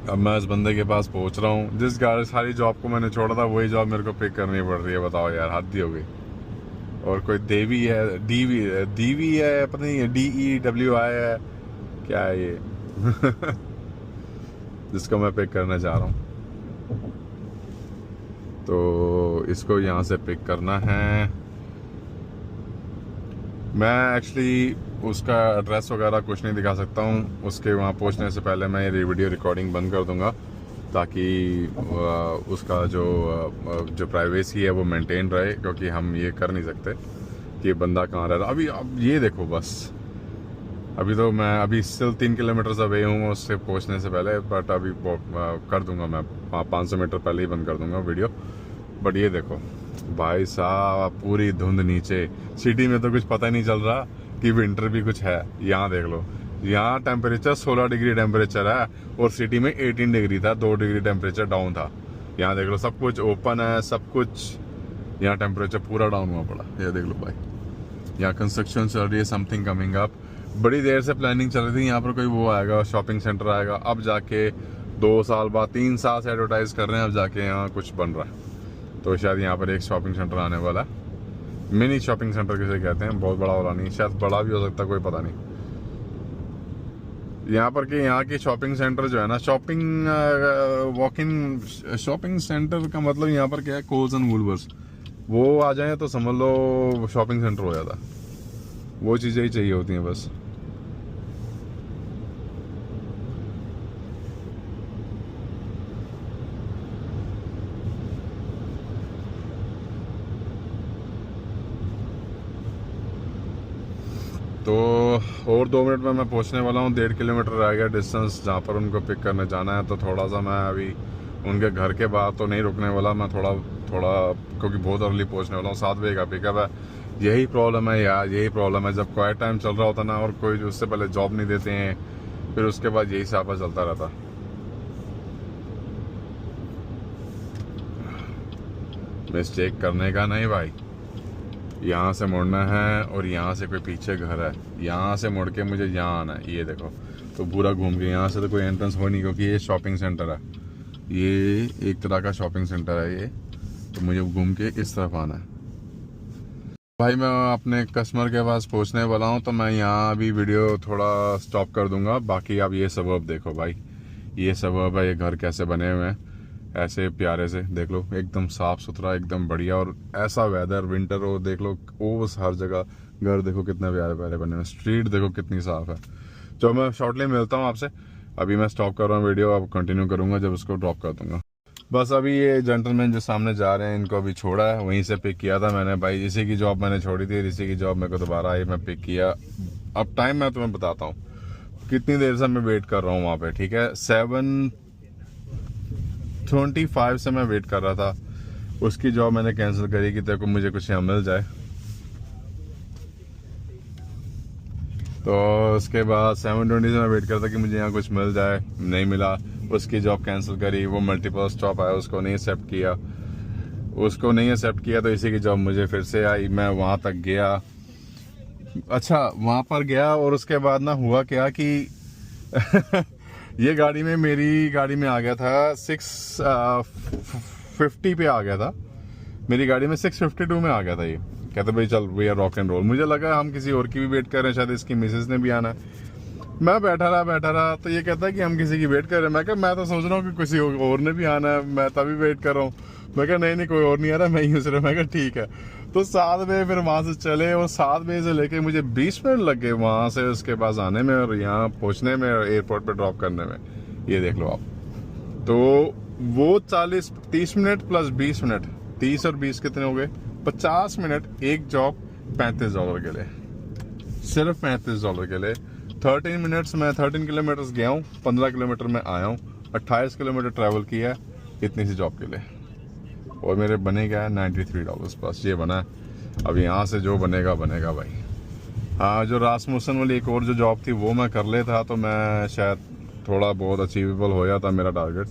अब मैं इस बंदे के पास पहुंच रहा हूँ, जिस गाड़ी सारी जॉब को मैंने छोड़ा था, वही जॉब मेरे को पिक करनी पड़ रही है। बताओ यार, हद ही हो गई। और कोई देवी है, डीवी है, पता नहीं DEWI है, क्या है ये जिसको मैं पिक करना चाह रहा हूँ। तो इसको यहाँ से पिक करना है। मैं एक्चुअली उसका एड्रेस वगैरह कुछ नहीं दिखा सकता हूँ, उसके वहाँ पहुँचने से पहले मैं ये वीडियो रिकॉर्डिंग बंद कर दूँगा, ताकि उसका जो प्राइवेसी है वो मेंटेन रहे, क्योंकि हम ये कर नहीं सकते कि बंदा कहाँ रह रहा। अभी अब ये देखो, बस अभी तो मैं अभी स्टिल 3 किलोमीटर अवे हूँ उससे पहुँचने से पहले, बट अभी कर दूँगा मैं 500 मीटर पहले ही बंद कर दूँगा वीडियो। बट ये देखो भाई साहब, पूरी धुंध नीचे, सिटी में तो कुछ पता ही नहीं चल रहा कि विंटर भी कुछ है। यहाँ देख लो, यहाँ टेम्परेचर 16 डिग्री टेम्परेचर है और सिटी में 18 डिग्री था, 2 डिग्री टेम्परेचर डाउन था। यहाँ देख लो सब कुछ ओपन है, सब कुछ, यहाँ टेम्परेचर पूरा डाउन हुआ पड़ा। ये देख लो भाई, यहाँ कंस्ट्रक्शन चल रही है, समथिंग कमिंग अप। बड़ी देर से प्लानिंग चल रही थी यहाँ पर कोई वो आएगा, शॉपिंग सेंटर आएगा, अब जाके 2 साल बाद, 3 साल से एडवर्टाइज कर रहे हैं, अब जाके यहाँ कुछ बन रहा है। तो शायद यहाँ पर एक शॉपिंग सेंटर आने वाला है, मिनी शॉपिंग सेंटर किसे कहते हैं, बहुत बड़ा वाला नहीं, शायद बड़ा भी हो सकता है, कोई पता नहीं। यहाँ पर कि यहाँ की शॉपिंग सेंटर जो है ना, shopping walk in shopping centre का मतलब यहाँ पर क्या है, कोल्स एंड वुलवर्स, वो आ जाए तो समझ लो शॉपिंग सेंटर हो जाता। वो चीज़ें ही चाहिए होती हैं बस। तो और 2 मिनट में मैं पहुंचने वाला हूँ। 1.5 किलोमीटर रह गया डिस्टेंस जहाँ पर उनको पिक करने जाना है। तो थोड़ा सा मैं अभी उनके घर के बाहर तो नहीं रुकने वाला, मैं थोड़ा क्योंकि बहुत अर्ली पहुंचने वाला हूँ। 7 बजे का पिकअप है। यही प्रॉब्लम है यार, यही प्रॉब्लम है, जब क्वाइट टाइम चल रहा होता ना और कोई उससे पहले जॉब नहीं देते हैं, फिर उसके बाद यही साफा चलता रहता। मिस्टेक करने का नहीं भाई, यहाँ से मुड़ना है और यहाँ से कोई पीछे घर है, यहाँ से मुड़ के मुझे यहाँ आना है। ये देखो, तो पूरा घूम के यहाँ से तो कोई एंट्रेंस हो नहीं, क्योंकि ये शॉपिंग सेंटर है, ये एक तरह का शॉपिंग सेंटर है ये। तो मुझे घूम के इस तरफ आना है। भाई मैं अपने कस्टमर के पास पहुँचने वाला हूँ, तो मैं यहाँ अभी वीडियो थोड़ा स्टॉप कर दूंगा। बाकी आप ये सबब देखो भाई, ये सबब है, ये घर कैसे बने हुए हैं ऐसे प्यारे से, देख लो एकदम साफ सुथरा, एकदम बढ़िया। और ऐसा वेदर, विंटर हो, देख लो ओस हर जगह, घर देखो कितने प्यारे प्यारे बने हुए, स्ट्रीट देखो कितनी साफ है। तो मैं शॉर्टली मिलता हूँ आपसे। अभी मैं स्टॉप कर रहा हूँ वीडियो, अब कंटिन्यू करूंगा जब उसको ड्रॉप कर दूंगा। बस अभी ये जेंटलमैन जो सामने जा रहे हैं, इनको अभी छोड़ा है, वहीं से पिक किया था मैंने भाई। इसी की जॉब मैंने छोड़ी थी, इसी की जॉब मेरे को दोबारा आई, मैं पिक किया। अब टाइम मैं तुम्हें बताता हूँ कितनी देर से मैं वेट कर रहा हूँ वहाँ पे, ठीक है। 7:25 से मैं वेट कर रहा था। उसकी जॉब मैंने कैंसिल करी कि तेरे को मुझे कुछ यहाँ मिल जाए। तो उसके बाद 7:20 से मैं वेट करता कि मुझे यहाँ कुछ मिल जाए, नहीं मिला। उसकी जॉब कैंसिल करी, वो मल्टीपल स्टॉप आया, उसको नहीं एक्सेप्ट किया, तो इसी की जॉब मुझे फिर से आई। मैं वहाँ तक गया, अच्छा वहाँ पर गया, और उसके बाद ना हुआ क्या कि ये गाड़ी में, मेरी गाड़ी में आ गया था 650 पे आ गया था, मेरी गाड़ी में 652 में आ गया था। ये कहते भाई चल भैया रॉक एंड रोल। मुझे लगा हम किसी और की भी वेट कर रहे हैं, शायद इसकी मिसेज ने भी आना है। मैं बैठा रहा, तो ये कहता है कि हम किसी की वेट कर रहे हैं। मैं कहा मैं तो सोच रहा हूँ कि किसी और ने भी आना है, मैं तभी वेट कर रहा हूँ। मैं कहा नहीं कोई और नहीं आ रहा, मैं ही हूँ सिर्फ। मैं कहा ठीक है। तो 7 बजे फिर वहाँ से चले, और 7 बजे से लेके मुझे 20 मिनट लग गए वहाँ से उसके पास आने में और यहाँ पहुँचने में, एयरपोर्ट पे ड्रॉप करने में। ये देख लो आप। तो वो 30 मिनट प्लस 20 मिनट, 30 और 20 कितने हो गए, 50 मिनट एक जॉब $35 के लिए, सिर्फ $35 के लिए। 13 मिनट्स में 13 किलोमीटर गया हूँ, 15 किलोमीटर में आया हूँ, 28 किलोमीटर ट्रैवल किया है इतनी सी जॉब के लिए। और मेरे बने गया है $93 बस, ये बना है। अब यहाँ से जो बनेगा भाई। हाँ, जो रासमुसन वाली एक और जो जॉब थी वो मैं कर लेता तो मैं शायद थोड़ा बहुत अचीवेबल हो जाता मेरा टारगेट।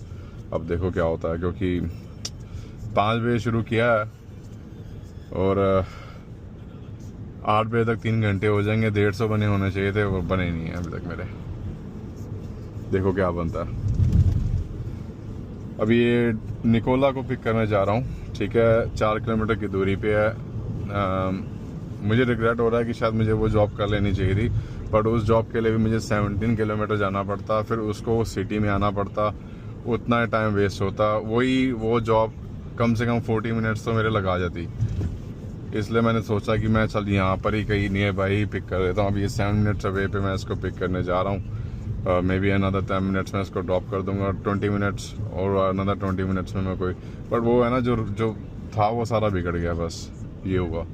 अब देखो क्या होता है, क्योंकि 5 बजे शुरू किया है और 8 बजे तक 3 घंटे हो जाएंगे। 150 बने होने चाहिए थे, वो बने नहीं है अभी तक मेरे। देखो क्या बनता है। अभी ये निकोला को पिक करने जा रहा हूँ, ठीक है। 4 किलोमीटर की दूरी पे है। मुझे रिग्रेट हो रहा है कि शायद मुझे वो जॉब कर लेनी चाहिए थी, बट उस जॉब के लिए भी मुझे 17 किलोमीटर जाना पड़ता, फिर उसको सिटी में आना पड़ता, उतना टाइम वेस्ट होता। वो जॉब कम से कम 40 मिनट्स तो मेरे लगा जाती। इसलिए मैंने सोचा कि मैं चल यहाँ पर ही कहीं नियर बाई ही पिक कर देता हूँ। अब ये 7 मिनट्स अवे पे मैं इसको पिक करने जा रहा हूँ। मे बी अनदर 10 मिनट्स में इसको ड्रॉप कर दूंगा, 20 मिनट्स और अनदर 20 मिनट्स में मैं कोई, बट वो है ना जो था वो सारा बिगड़ गया। बस ये हुआ,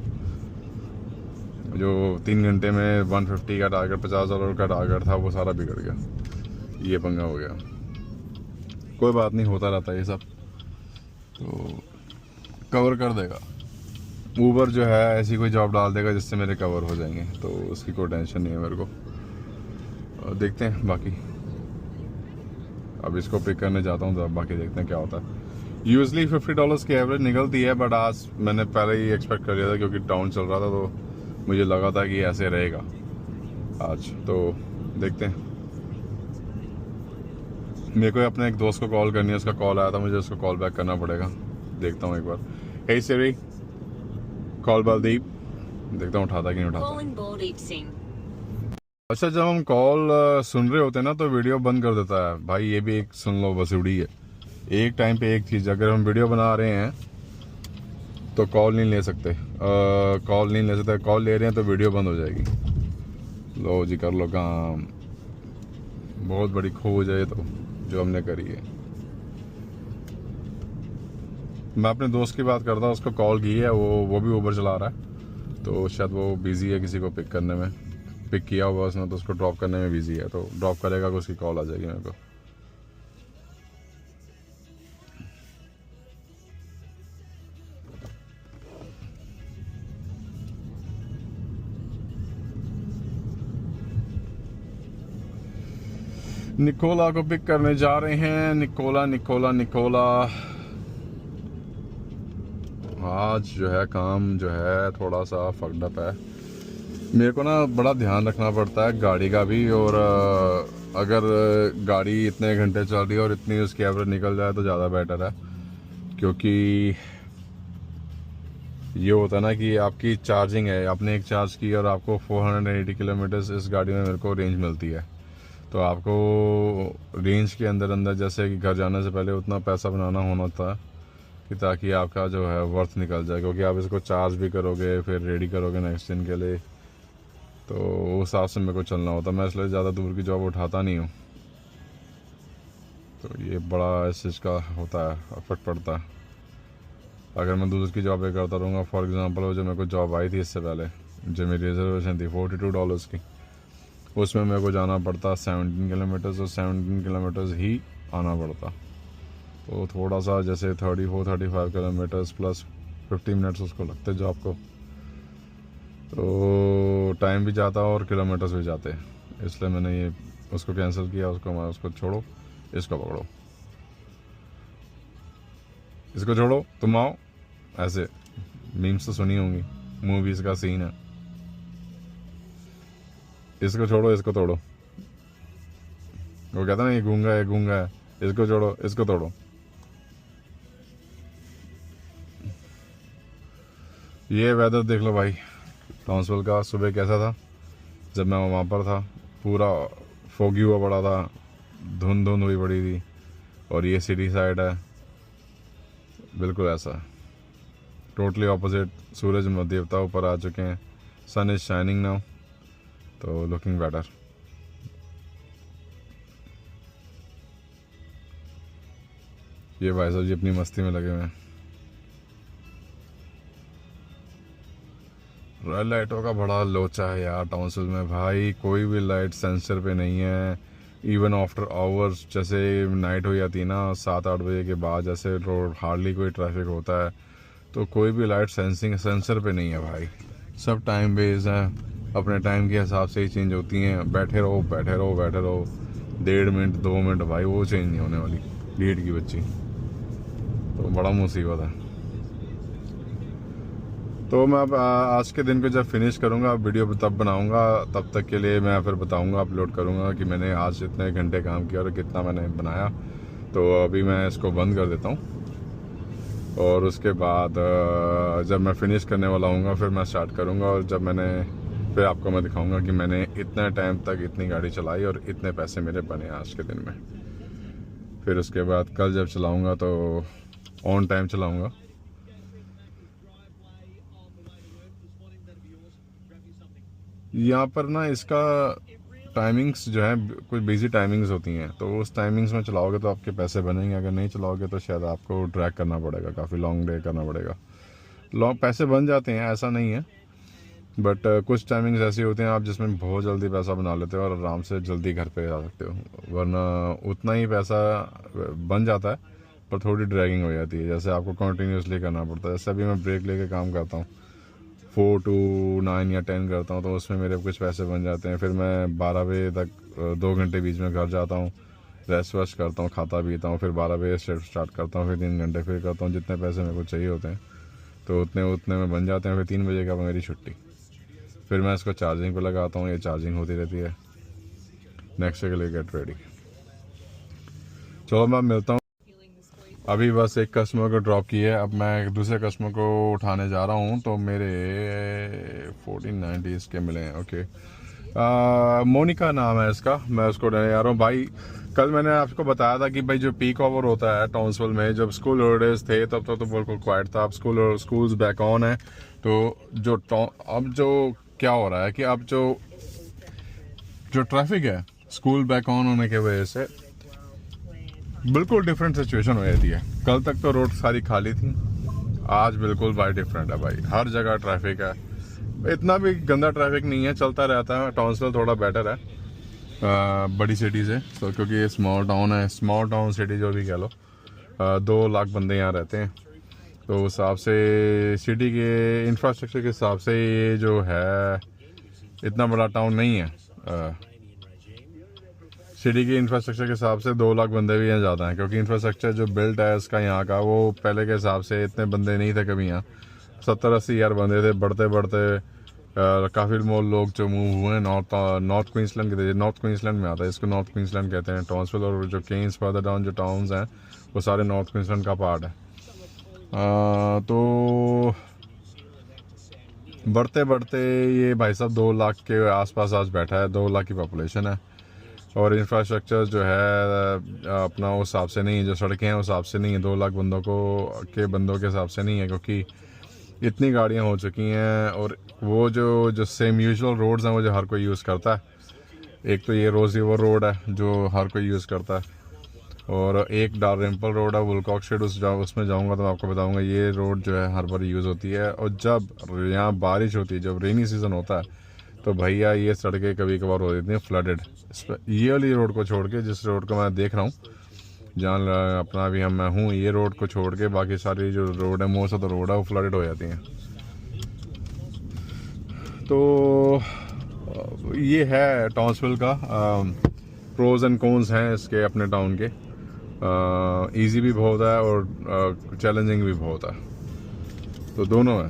जो 3 घंटे में 150 का टारगेट, $50 का टारगेट था, वो सारा बिगड़ गया। ये पंगा हो गया। कोई बात नहीं, होता रहता है ये सब, तो कवर कर देगा। ऊबर जो है ऐसी कोई जॉब डाल देगा जिससे मेरे कवर हो जाएंगे, तो उसकी कोई टेंशन नहीं है मेरे को। देखते हैं बाकी। अब इसको पिक करने जाता हूँ तो अब बाकी देखते हैं क्या होता है। यूजली $50 की एवरेज निकलती है, बट आज मैंने पहले ही एक्सपेक्ट कर लिया था क्योंकि डाउन चल रहा था, तो मुझे लगा था कि ऐसे रहेगा आज। तो देखते हैं। मेरे को अपने एक दोस्त को कॉल करनी है, उसका कॉल आया था, मुझे उसको कॉल बैक करना पड़ेगा। देखता हूँ एक बार। हे सिरी, कॉल बलदीप। देखता हूँ उठाता कि नहीं उठाता। अच्छा, जब हम कॉल सुन रहे होते हैं ना तो वीडियो बंद कर देता है भाई। ये भी एक सुन लो बसूड़ी है। एक टाइम पे एक चीज़, अगर हम वीडियो बना रहे हैं तो कॉल नहीं ले सकते, कॉल नहीं ले सकते। कॉल ले रहे हैं तो वीडियो बंद हो जाएगी। लो जी, कर लो काम। बहुत बड़ी खोज है ये तो जो हमने करी है। मैं अपने दोस्त की बात करता हूँ, उसको कॉल की है, वो भी ऊबर चला रहा है, तो शायद वो बिजी है किसी को पिक करने में। पिक किया हुआ उसने तो उसको ड्रॉप करने में बिजी है, तो ड्रॉप करेगा तो उसकी कॉल आ जाएगी मेरे को। निकोला को पिक करने जा रहे हैं। Nikola Nikola Nikola. आज जो है काम जो है थोड़ा सा फक्ड अप है। मेरे को ना बड़ा ध्यान रखना पड़ता है गाड़ी का भी, और अगर गाड़ी इतने घंटे चल रही है और इतनी उसकी एवरेज निकल जाए तो ज़्यादा बेटर है, क्योंकि ये होता है ना कि आपकी चार्जिंग है, आपने एक चार्ज की और आपको 480 किलोमीटर इस गाड़ी में मेरे को रेंज मिलती है, तो आपको रेंज के अंदर अंदर जैसे कि घर जाने से पहले उतना पैसा बनाना होना था कि ताकि आपका जो है वर्थ निकल जाए, क्योंकि आप इसको चार्ज भी करोगे फिर रेडी करोगे नेक्स्ट दिन के लिए, तो उस हिसाब से मेरे को चलना होता। मैं इसलिए ज़्यादा दूर की जॉब उठाता नहीं हूँ, तो ये बड़ा इस चीज़ का होता है, इफेक्ट पड़ता है। अगर मैं दूसरी की जॉब पे करता रहूँगा, फॉर एग्जांपल वो जो मेरे को जॉब आई थी इससे पहले, जो मेरी रिजर्वेशन थी $42 की, उसमें मेरे को जाना पड़ता 17 किलोमीटर्स, और 17 किलोमीटर्स ही आना पड़ता, तो थोड़ा सा जैसे 34-35 किलोमीटर्स प्लस 50 मिनट्स उसको लगते जॉब को, तो टाइम भी जाता और किलोमीटर्स भी जाते, इसलिए मैंने ये उसको कैंसिल किया। उसको छोड़ो, इसको पकड़ो, इसको छोड़ो, तुम आओ। ऐसे मीम्स तो सुनी होंगी, मूवीज का सीन है। इसको छोड़ो, इसको तोड़ो। वो कहता ना ये गूंगा है, गूंगा है, इसको छोड़ो, इसको तोड़ो। ये वेदर देख लो भाई टाउनशिप का। सुबह कैसा था जब मैं वहाँ पर था, पूरा फोगी हुआ पड़ा था, धुंध हुई पड़ी थी, और ये सिटी साइड है, बिल्कुल ऐसा टोटली ऑपोजिट। सूरज देवता ऊपर आ चुके हैं, सन इज शाइनिंग नाउ, तो लुकिंग बेटर। ये भाई साहब जी अपनी मस्ती में लगे हुए हैं। रेड लाइटों का बड़ा लोचा है यार टाउनशिप में भाई। कोई भी लाइट सेंसर पे नहीं है, इवन आफ्टर आवर्स, जैसे नाइट हो जाती है ना 7-8 बजे के बाद, जैसे रोड हार्डली कोई ट्रैफिक होता है, तो कोई भी लाइट सेंसर पे नहीं है भाई। सब टाइम बेस्ड है, अपने टाइम के हिसाब से ही चेंज होती हैं। बैठे रहो बैठे रहो बैठे रहो, 1.5 मिनट 2 मिनट भाई वो चेंज नहीं होने वाली, लीड की बच्ची, तो बड़ा मुसीबत है। तो मैं अब आज के दिन को जब फिनिश करूँगा वीडियो तब बनाऊँगा, तब तक के लिए मैं फिर बताऊँगा, अपलोड करूँगा कि मैंने आज इतने घंटे काम किया और कितना मैंने बनाया। तो अभी मैं इसको बंद कर देता हूँ, और उसके बाद जब मैं फिनिश करने वाला हूँगा फिर मैं स्टार्ट करूँगा, और जब फिर आपको मैं दिखाऊँगा कि मैंने इतने टाइम तक इतनी गाड़ी चलाई और इतने पैसे मेरे बने आज के दिन में। फिर उसके बाद कल जब चलाऊँगा तो ऑन टाइम चलाऊँगा। यहाँ पर ना इसका टाइमिंग्स जो है कुछ बिजी टाइमिंग्स होती हैं, तो उस टाइमिंग्स में चलाओगे तो आपके पैसे बनेंगे, अगर नहीं चलाओगे तो शायद आपको ड्रैग करना पड़ेगा, काफ़ी लॉन्ग डे करना पड़ेगा। लॉन्ग पैसे बन जाते हैं, ऐसा नहीं है, बट कुछ टाइमिंग्स ऐसी होती हैं आप जिसमें बहुत जल्दी पैसा बना लेते हो और आराम से जल्दी घर पे आ सकते हो, वरना उतना ही पैसा बन जाता है पर थोड़ी ड्रैगिंग हो जाती है, जैसे आपको कंटिन्यूसली करना पड़ता है। जैसे अभी मैं ब्रेक लेके काम करता हूँ, 4 to 9 या 10 करता हूँ तो उसमें मेरे कुछ पैसे बन जाते हैं। फिर मैं 12 बजे तक 2 घंटे बीच में घर जाता हूँ, रेस्ट वेस्ट करता हूँ, खाता पीता हूँ, फिर 12 बजे शिफ्ट स्टार्ट करता हूँ, फिर 3 घंटे फिर करता हूँ। जितने पैसे मेरे को चाहिए होते हैं तो उतने में बन जाते हैं। फिर 3 बजे का मेरी छुट्टी, फिर मैं इसको चार्जिंग पे लगाता हूँ, ये चार्जिंग होती रहती है। नेक्स्ट डे के लिए गेट रेडी। चलो मैं मिलता हूँ। अभी बस एक कस्टमर को ड्रॉप किया है, अब मैं एक दूसरे कस्टमर को उठाने जा रहा हूँ। तो मेरे 1490 के मिले हैं। ओके, मोनिका नाम है इसका, मैं उसको लेने जा रहा हूँ। भाई कल मैंने आपको बताया था कि भाई जो पीक ओवर होता है टाउन्सविल में, जब स्कूल हॉलीडेज थे तब तो बिल्कुल क्वाइट था। अब स्कूल्स बैक ऑन है तो अब जो क्या हो रहा है कि अब जो ट्रैफिक है स्कूल बैक ऑन होने की वजह से बिल्कुल डिफरेंट सिचुएशन हो जाती है। कल तक तो रोड सारी खाली थी, आज बिल्कुल भाई डिफरेंट है। भाई हर जगह ट्रैफिक है, इतना भी गंदा ट्रैफिक नहीं है, चलता रहता है। टाउन्सविल थोड़ा बेटर है बड़ी सिटी से, तो क्योंकि ये स्मॉल टाउन है, स्मॉल टाउन सिटी जो भी कह लो। 2 लाख बंदे यहाँ रहते हैं, तो उस हिसाब से सिटी के इंफ्रास्ट्रक्चर के हिसाब से ये जो है इतना बड़ा टाउन नहीं है। सिटी के इंफ्रास्ट्रक्चर के हिसाब से 2 लाख बंदे भी यहाँ ज़्यादा हैं, क्योंकि इंफ्रास्ट्रक्चर जो बिल्ट है इसका यहाँ का, वो पहले के हिसाब से इतने बंदे नहीं थे कभी। यहाँ 70-80 हज़ार बंदे थे, बढ़ते बढ़ते काफ़ी लोग जो मूव हुए हैं नॉर्थ क्वींसलैंड के थे। नॉर्थ क्वींसलैंड में आता है, इसको नॉर्थ क्वींसलैंड कहते हैं। टाउन्सविल और जो केन्स फर्दर डाउन जो टाउन्स हैं वो सारे नॉर्थ क्वींसलैंड का पार्ट है। तो बढ़ते बढ़ते ये भाई साहब 2 लाख के आसपास आज बैठा है, 2 लाख की पॉपुलेशन है। और इंफ्रास्ट्रक्चर जो है अपना उस हिसाब से नहीं है, जो सड़कें हैं उस हिसाब से नहीं है, 2 लाख बंदों के हिसाब से नहीं है, क्योंकि इतनी गाड़ियां हो चुकी हैं। और वो जो सेम यूजुअल रोड्स हैं वो जो हर कोई यूज़ करता है। एक तो ये रोज रिवर रोड है जो हर कोई यूज़ करता है, और एक डालरिम्पल रोड है वुलकॉक स्ट्रीट, उसमें जाऊंगा तो मैं आपको बताऊंगा। ये रोड जो है हर बार यूज़ होती है, और जब यहाँ बारिश होती है, जब रेनी सीज़न होता है, तो भैया ये सड़कें कभी कभार हो जाती हैं फ्लडेड। ये वाली रोड को छोड़ के, जिस रोड को मैं देख रहा हूँ जहाँ अपना भी मैं हूँ, ये रोड को छोड़ के बाकी सारी जो रोड है, मोस्ट ऑफ द रोड है वो फ्लडेड हो जाती हैं। तो ये है टाउन्सविल का प्रोज एंड कॉन्स हैं इसके अपने टाउन के। इजी भी बहुत है और चैलेंजिंग भी बहुत है, तो दोनों है।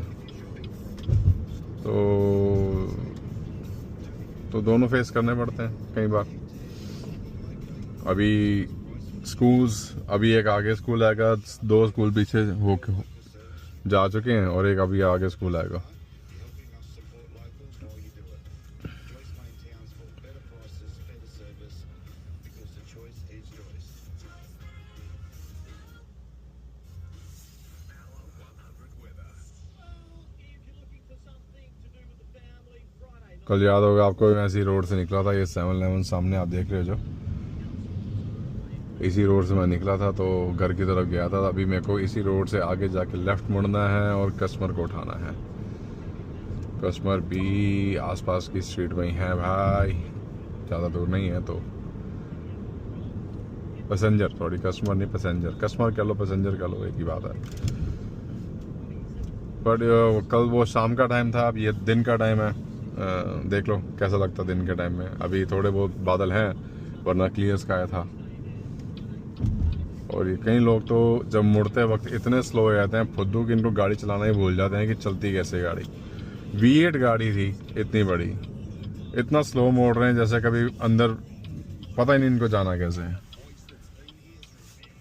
तो दोनों फेस करने पड़ते हैं कई बार। अभी स्कूल्स, अभी एक आगे स्कूल आएगा, 2 स्कूल पीछे हो जा चुके हैं, और एक अभी आगे स्कूल आएगा। कल याद होगा आपको, मैं इसी रोड से निकला था, ये 7-Eleven सामने आप देख रहे हो जो, इसी रोड से मैं निकला था तो घर की तरफ गया था। अभी मेरे को इसी रोड से आगे जाके लेफ़्ट मुड़ना है और कस्टमर को उठाना है। कस्टमर भी आसपास की स्ट्रीट में ही है भाई, ज़्यादा दूर नहीं है। तो पैसेंजर, सॉरी कस्टमर नहीं पैसेंजर, कस्टमर कह लो पैसेंजर कह लो, एक ही बात है। बट कल वो शाम का टाइम था, अब ये दिन का टाइम है। देख लो कैसा लगता दिन के टाइम में। अभी थोड़े बहुत बादल हैं, वरना क्लियर स्काई था। और ये कई लोग तो जब मुड़ते वक्त इतने स्लो हो जाते हैं फुद्दू कि इनको गाड़ी चलाना ही भूल जाते हैं कि चलती कैसे गाड़ी। V8 गाड़ी थी इतनी बड़ी, इतना स्लो मोड़ रहे हैं जैसे कभी अंदर पता ही नहीं इनको जाना कैसे है।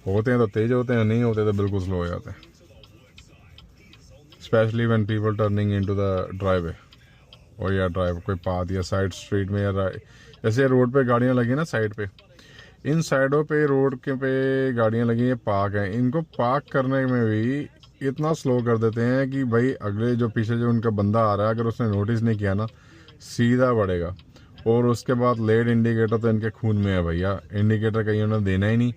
होते हैं तो तेज होते हैं, नहीं होते तो बिल्कुल स्लो हो जाते हैं। Specially when people turning into the driveway और या ड्राइव कोई पाथ या साइड स्ट्रीट में, या जैसे रोड पे गाड़ियां लगी ना साइड पे, इन साइडों पे रोड के पे गाड़ियां लगी हैं, पार्क हैं, इनको पार्क करने में भी इतना स्लो कर देते हैं कि भाई अगले जो पीछे जो उनका बंदा आ रहा है, अगर उसने नोटिस नहीं किया ना, सीधा बढ़ेगा। और उसके बाद लेट इंडिकेटर तो इनके खून में है भैया, इंडिकेटर कहीं उन्होंने देना ही नहीं।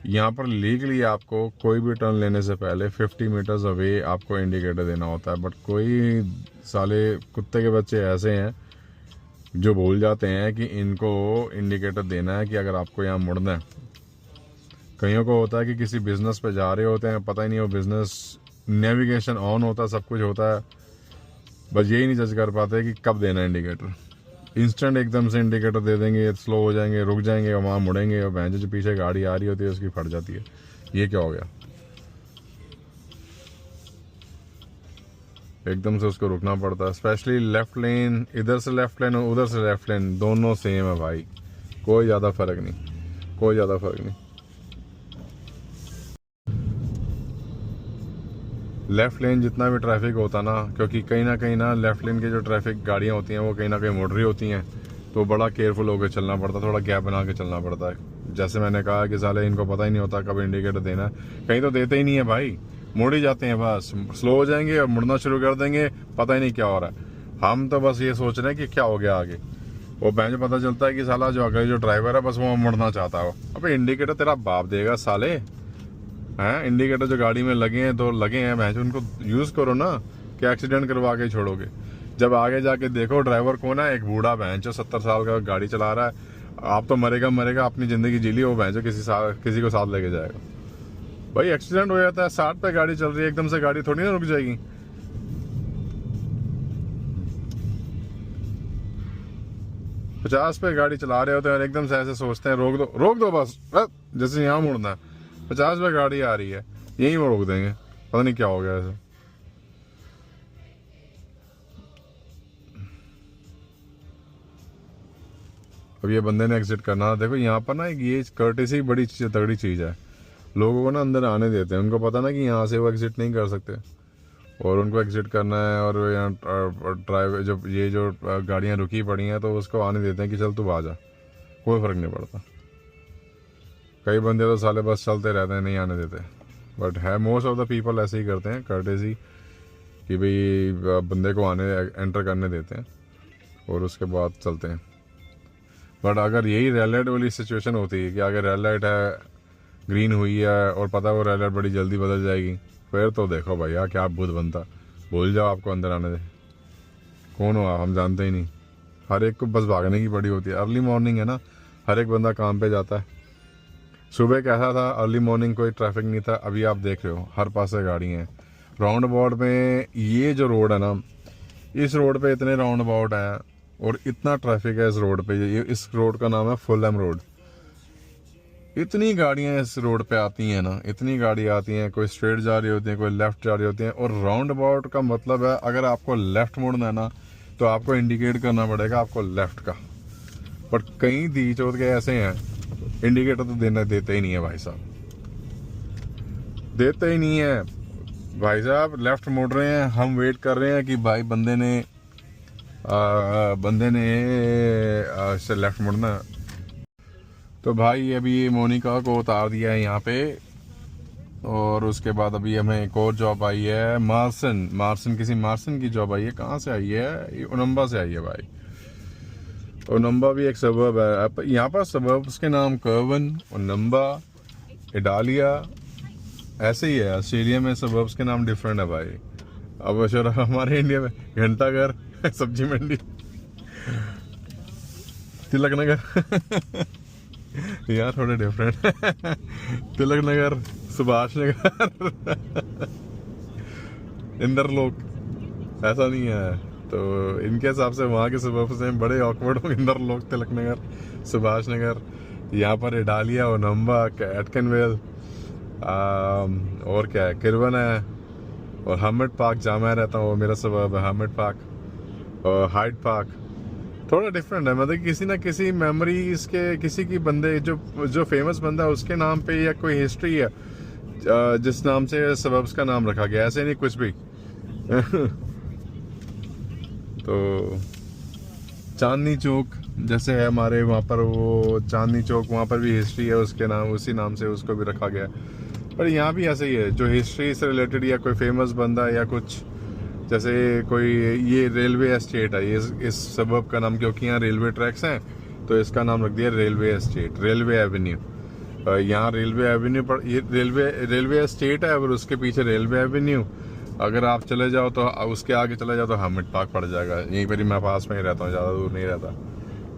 यहाँ पर लीगली आपको कोई भी टर्न लेने से पहले 50 मीटर्स अवे आपको इंडिकेटर देना होता है, बट कोई साले कुत्ते के बच्चे ऐसे हैं जो भूल जाते हैं कि इनको इंडिकेटर देना है कि अगर आपको यहाँ मुड़ना है। कईयों को होता है कि किसी बिजनेस पे जा रहे होते हैं, पता ही नहीं वो बिजनेस नेविगेशन ऑन होता है, सब कुछ होता है, बस यही नहीं जज कर पाते कि कब देना है इंडिकेटर। इंस्टेंट एकदम से इंडिकेटर दे देंगे, स्लो हो जाएंगे, रुक जाएंगे और वहाँ मुड़ेंगे और भैंस जो पीछे गाड़ी आ रही होती है उसकी फट जाती है। ये क्या हो गया? एकदम से उसको रुकना पड़ता है। स्पेशली लेफ्ट लेन, इधर से लेफ्ट लेन और उधर से लेफ्ट लेन दोनों सेम है भाई, कोई ज़्यादा फर्क नहीं, कोई ज़्यादा फर्क नहीं। लेफ़्ट लेन जितना भी ट्रैफिक होता ना, क्योंकि कहीं ना लेफ़्ट लेन के जो ट्रैफिक गाड़ियाँ होती हैं वो कहीं ना कहीं मुड़ रही होती हैं, तो बड़ा केयरफुल होकर चलना पड़ता है, थोड़ा गैप बना के चलना पड़ता है। जैसे मैंने कहा कि साले इनको पता ही नहीं होता कब इंडिकेटर देना है, कहीं तो देते ही नहीं है भाई, मुड़ ही जाते हैं, बस स्लो हो जाएंगे और मुड़ना शुरू कर देंगे, पता ही नहीं क्या हो रहा है। हम तो बस ये सोच रहे हैं कि क्या हो गया आगे, वो बैंक पता चलता है कि साला जो आगे जो ड्राइवर है बस वो मुड़ना चाहता हो। अबे इंडिकेटर तेरा बाप देगा साले, हैं? इंडिकेटर जो गाड़ी में लगे हैं तो लगे हैं, भैंस उनको यूज करो ना, क्या एक्सीडेंट करवा के छोड़ोगे। जब आगे जाके देखो ड्राइवर कौन है, एक बूढ़ा भैंस 70 साल का गाड़ी चला रहा है, आप तो मरेगा अपनी जिंदगी जी ली, वो भैंस किसी को साथ लेके जाएगा। भाई एक्सीडेंट हो जाता है, 60 पे गाड़ी चल रही है, एकदम से गाड़ी थोड़ी ना रुक जाएगी। पचास पे गाड़ी चला रहे होते हैं और एकदम से ऐसे सोचते हैं रोक दो बस, जैसे यहाँ मुड़ना है, 50 पे गाड़ी आ रही है, यहीं वो रोक देंगे, पता नहीं क्या हो गया ऐसे। अब ये बंदे ने एग्जिट करना, देखो यहाँ पर ना ये कर्टेसी बड़ी तगड़ी चीज़ है, लोगों को ना अंदर आने देते हैं, उनको पता ना कि यहाँ से वो एग्जिट नहीं कर सकते और उनको एग्जिट करना है, और यहाँ ड्राइवर जो गाड़ियाँ रुकी पड़ी हैं तो उसको आने देते हैं कि चल तू आ जा, कोई फ़र्क नहीं पड़ता। कई बंदे तो साले बस चलते रहते हैं, नहीं आने देते, बट है मोस्ट ऑफ द पीपल ऐसे ही करते हैं कर्टेसी कि भाई बंदे को एंटर करने देते हैं और उसके बाद चलते हैं। बट अगर यही रेड लाइट वाली सिचुएशन होती है कि अगर रेड लाइट है, ग्रीन हुई है और पता है वो रेड लाइट बड़ी जल्दी बदल जाएगी, फिर तो देखो भैया क्या भूत बनता, भूल जाओ आपको अंदर आने दे, कौन हो आप, हम जानते ही नहीं। हर एक को बस भागने की पड़ी होती है, अर्ली मॉर्निंग है ना, हर एक बंदा काम पे जाता है। सुबह कैसा था, अर्ली मॉर्निंग कोई ट्रैफिक नहीं था, अभी आप देख रहे हो हर पास से गाड़ी हैं। राउंड अबाउट में ये जो रोड है ना, इस रोड पे इतने राउंड अबाउट हैं और इतना ट्रैफिक है इस रोड पे, ये इस रोड का नाम है फुलहम रोड। इतनी गाड़ियां इस रोड पे आती हैं ना, इतनी गाड़ी आती हैं, कोई स्ट्रेट जा रही होती है, कोई लेफ्ट जा रही होती है। और राउंड अबाउट का मतलब है अगर आपको लेफ्ट मुड़ना है ना तो आपको इंडिकेट करना पड़ेगा आपको लेफ्ट का। बट कई दी चौथ के ऐसे हैं, इंडिकेटर तो देते ही नहीं है भाई साहब, देते ही नहीं है भाई साहब। लेफ्ट मुड़ रहे हैं, हम वेट कर रहे हैं कि भाई बंदे ने इससे लेफ्ट मुड़ना है। तो भाई अभी मोनिका को उतार दिया है यहाँ पे, और उसके बाद अभी हमें एक और जॉब आई है, मार्सन किसी मार्सन की जॉब आई है। कहाँ से आई है? ये उनम्बा से आई है भाई। उनम्बा भी एक सबब है यहाँ पर, सबब्स के नाम कर्वन, उनम्बा, इडालिया ऐसे ही है। ऑस्ट्रेलिया में सबब्स के नाम डिफरेंट है भाई। अब हमारे इंडिया में घंटाघर, सब्जी मंडी, तिलक नगर यार थोड़े डिफरेंट तिलक नगर, सुभाष नगर इंदरलोक ऐसा नहीं है। तो इनके हिसाब से वहाँ के सुबह से बड़े ऑकवर्ड होंगे, इंदरलोक, तिलक नगर, सुभाष नगर। यहाँ पर इडालिया, उनम्बा, एटकनवेल, और क्या है, किरवन है, और हमिड पार्क जहाँ मैं रहता हूँ वो मेरा सबब है, हमिड पार्क और हाइड पार्क। थोड़ा डिफरेंट है, मतलब किसी ना किसी मेमोरी इसके, किसी की बंदे जो फेमस बंदा है उसके नाम पे या कोई हिस्ट्री है जिस नाम से सबब्स का नाम रखा गया, ऐसे नहीं कुछ भी तो चांदनी चौक जैसे है हमारे वहाँ पर, वो चांदनी चौक वहाँ पर भी हिस्ट्री है उसके नाम, उसी नाम से उसको भी रखा गया। पर यहाँ भी ऐसे ही है, जो हिस्ट्री से रिलेटेड या कोई फेमस बंदा या कुछ, जैसे कोई ये रेलवे एस्टेट है, ये इस सबब का नाम, क्योंकि यहाँ रेलवे ट्रैक्स हैं तो इसका नाम रख दिया रेलवे एस्टेट, रेलवे एवेन्यू। यहाँ रेलवे एवेन्यू पर ये रेलवे एस्टेट है और उसके पीछे रेलवे एवेन्यू। अगर आप चले जाओ तो उसके आगे चले जाओ तो हमिड पार्क पड़ जाएगा, यहीं पर ही मैं पास में ही रहता हूँ, ज़्यादा दूर नहीं रहता।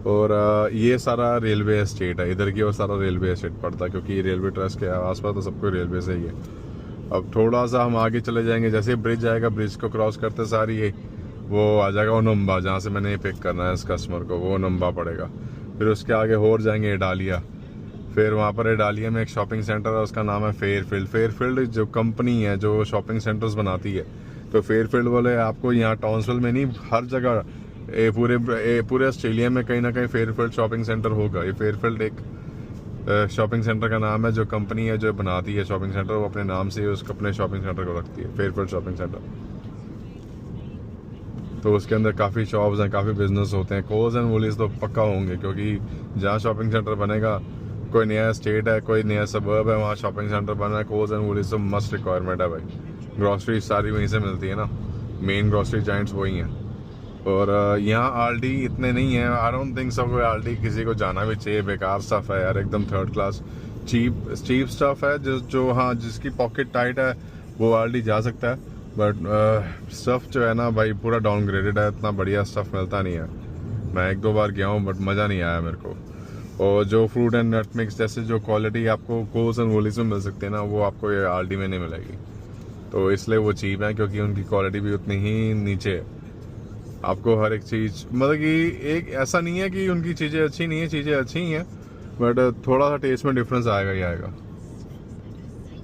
और ये सारा रेलवे एस्टेट है, इधर की और सारा रेलवे एस्टेट पड़ता है, क्योंकि ये ट्रैक्स के आसपास तो सबको रेलवे से ही है। अब थोड़ा सा हम आगे चले जाएंगे, जैसे ब्रिज आएगा, ब्रिज को क्रॉस करते सारी ये वो आ जाएगा ओनम्बा, जहाँ से मैंने पिक करना है इस कस्टमर को, वो ओनम्बा पड़ेगा। फिर उसके आगे और जाएंगे इडालिया, फिर वहाँ पर इडालिया में एक शॉपिंग सेंटर है, उसका नाम है फेयरफील्ड। फेयरफील्ड जो कंपनी है जो शॉपिंग सेंटर्स बनाती है, तो फेयरफील्ड वाले आपको यहाँ टाउन्सविल में नहीं, हर जगह पूरे ऑस्ट्रेलिया में कहीं ना कहीं फेयरफील्ड शॉपिंग सेंटर होगा। ये फेयरफील्ड एक शॉपिंग सेंटर का नाम है, जो कंपनी है जो बनाती है शॉपिंग सेंटर, वो अपने नाम से उसको अपने शॉपिंग सेंटर को रखती है, फेयरफील्ड शॉपिंग सेंटर। तो उसके अंदर काफ़ी शॉप्स हैं, काफ़ी बिजनेस होते हैं। कोल्स एंड वूलीज तो पक्का होंगे, क्योंकि जहाँ शॉपिंग सेंटर बनेगा, कोई नया स्टेट है, कोई नया सबर्ब है, वहाँ शॉपिंग सेंटर बना है, कोल्स एंड वूलीज तो मस्ट रिक्वायरमेंट है भाई। ग्रॉसरी सारी वहीं से मिलती है ना, मेन ग्रॉसरी जॉइंट्स वही हैं। और यहाँ आल्डी इतने नहीं है, आई डोंट थिंक सो कोई आल्डी किसी को जाना भी चाहिए, बेकार स्टफ है यार, एकदम थर्ड क्लास चीप स्टफ है। जो हाँ जिसकी पॉकेट टाइट है वो आल्डी जा सकता है, बट स्टफ जो है ना भाई पूरा डाउनग्रेडेड है, इतना बढ़िया स्टफ मिलता नहीं है। मैं 1-2 बार गया हूँ बट मज़ा नहीं आया मेरे को। और जो फ्रूट एंड नट मिक्स जैसे जो क्वालिटी आपको कोल्स एंड वूलीज में मिल सकती है ना, वो आपको ये आल्डी में नहीं मिलेगी। तो इसलिए वो चीप है, क्योंकि उनकी क्वालिटी भी उतनी ही नीचे है। आपको हर एक चीज़, मतलब कि एक ऐसा नहीं है कि उनकी चीज़ें अच्छी नहीं है, चीज़ें अच्छी ही हैं, बट थोड़ा सा टेस्ट में डिफरेंस आएगा ही आएगा।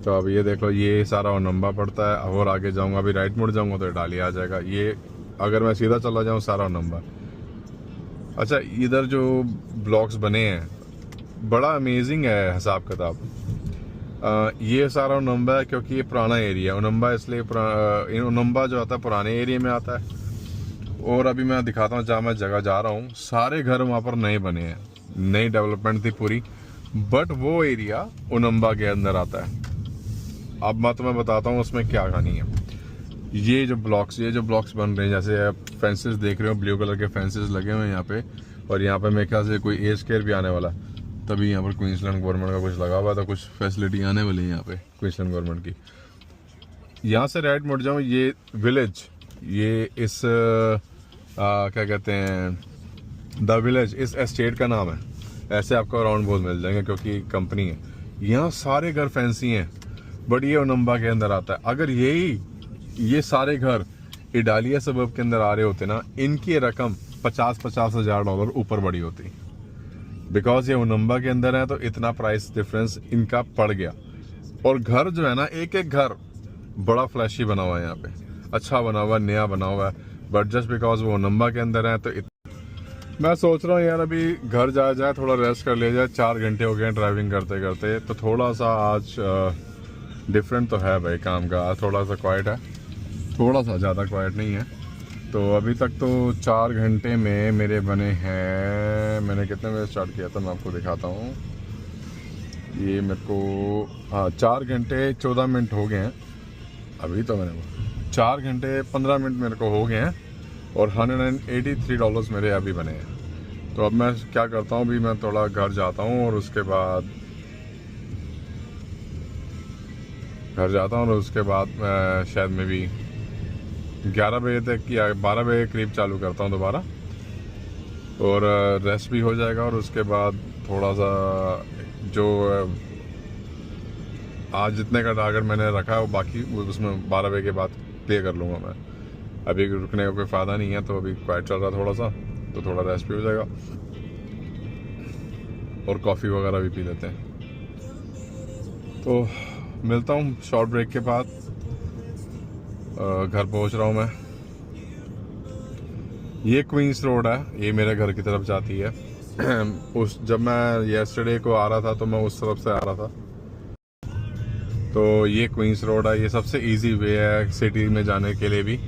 तो अब ये देखो, ये सारा ओनम्बा पड़ता है, और आगे जाऊंगा, अभी राइट मुड़ जाऊंगा तो इटालिया आ जाएगा। ये अगर मैं सीधा चला जाऊं सारा ओनम्बा। अच्छा, इधर जो ब्लॉक्स बने हैं बड़ा अमेजिंग है हिसाब किताब। ये सारा ओनम्बा है, क्योंकि ये पुराना एरिया है। ओनम्बा इसलिए ओनम्बा जो आता है पुराने एरिया में आता है। और अभी मैं दिखाता हूँ जहाँ मैं जगह जा रहा हूँ, सारे घर वहाँ पर नए बने हैं, नई डेवलपमेंट थी पूरी, बट वो एरिया ओनम्बा के अंदर आता है। अब मैं तुम्हें बताता हूँ उसमें क्या कहानी है। ये जो ब्लॉक्स बन रहे हैं, जैसे आप फेंसेस देख रहे हो, ब्लू कलर के फेंसेस लगे हुए हैं यहाँ पे, और यहाँ पे मेरे ख्याल से कोई एज केयर भी आने वाला, तभी यहाँ पर क्वींसलैंड गवर्नमेंट का कुछ लगा हुआ था, कुछ फैसिलिटी आने वाली है यहाँ पे क्वींसलैंड गवर्नमेंट की। यहाँ से राइट मुड़ जाऊँ, ये विलेज, ये इस क्या कहते हैं, द विलेज इस एस्टेट का नाम है। ऐसे आपको अराउंड बहुत मिल जाएंगे, क्योंकि कंपनी है। यहाँ सारे घर फैंसी हैं, बट ये ओनम्बा के अंदर आता है। अगर ये सारे घर इडालिया सबब के अंदर आ रहे होते ना, इनकी रकम 50-50 हज़ार डॉलर ऊपर बढ़ी होती। बिकॉज ये ओनम्बा के अंदर है, तो इतना प्राइस डिफरेंस इनका पड़ गया। और घर जो है ना, एक एक घर बड़ा फ्लैशी बना हुआ है, यहाँ पे अच्छा बना हुआ, नया बना हुआ है, बट जस्ट बिकॉज वो ओनम्बा के अंदर है। तो मैं सोच रहा हूँ यार अभी घर जाया जाए, थोड़ा रेस्ट कर लिया जाए। 4 घंटे हो गए ड्राइविंग करते करते, तो थोड़ा सा आज डिफरेंट तो है भाई काम का। आज थोड़ा सा क्वाइट है, थोड़ा सा, ज़्यादा क्वाइट नहीं है। तो अभी तक तो 4 घंटे में मेरे बने हैं, मैंने कितने बजे स्टार्ट किया था मैं आपको दिखाता हूँ। ये मेरे को 4 घंटे 14 मिनट हो गए हैं अभी। तो मैंने 4 घंटे 15 मिनट मेरे को हो गए हैं, और $183 मेरे अभी बने हैं। तो अब मैं क्या करता हूँ, अभी मैं थोड़ा घर जाता हूँ, और उसके बाद मैं शायद में भी 11 बजे तक या 12 बजे करीब चालू करता हूँ दोबारा, और रेस्ट भी हो जाएगा। और उसके बाद थोड़ा सा जो आज जितने का टारगेट मैंने रखा है वो बाकी उसमें 12 बजे के बाद क्लियर कर लूँगा मैं। अभी रुकने का कोई फ़ायदा नहीं है, तो अभी क्वाइट चल रहा थोड़ा सा, तो थोड़ा रेस्ट भी हो जाएगा, और कॉफ़ी वगैरह भी पी लेते हैं। तो मिलता हूँ शॉर्ट ब्रेक के बाद। घर पहुँच रहा हूँ मैं। ये क्वींस रोड है, ये मेरे घर की तरफ जाती है। जब मैं येस्टरडे को आ रहा था तो मैं उस तरफ से आ रहा था। तो ये क्वींस रोड है, ये सबसे इजी वे है सिटी में जाने के लिए भी,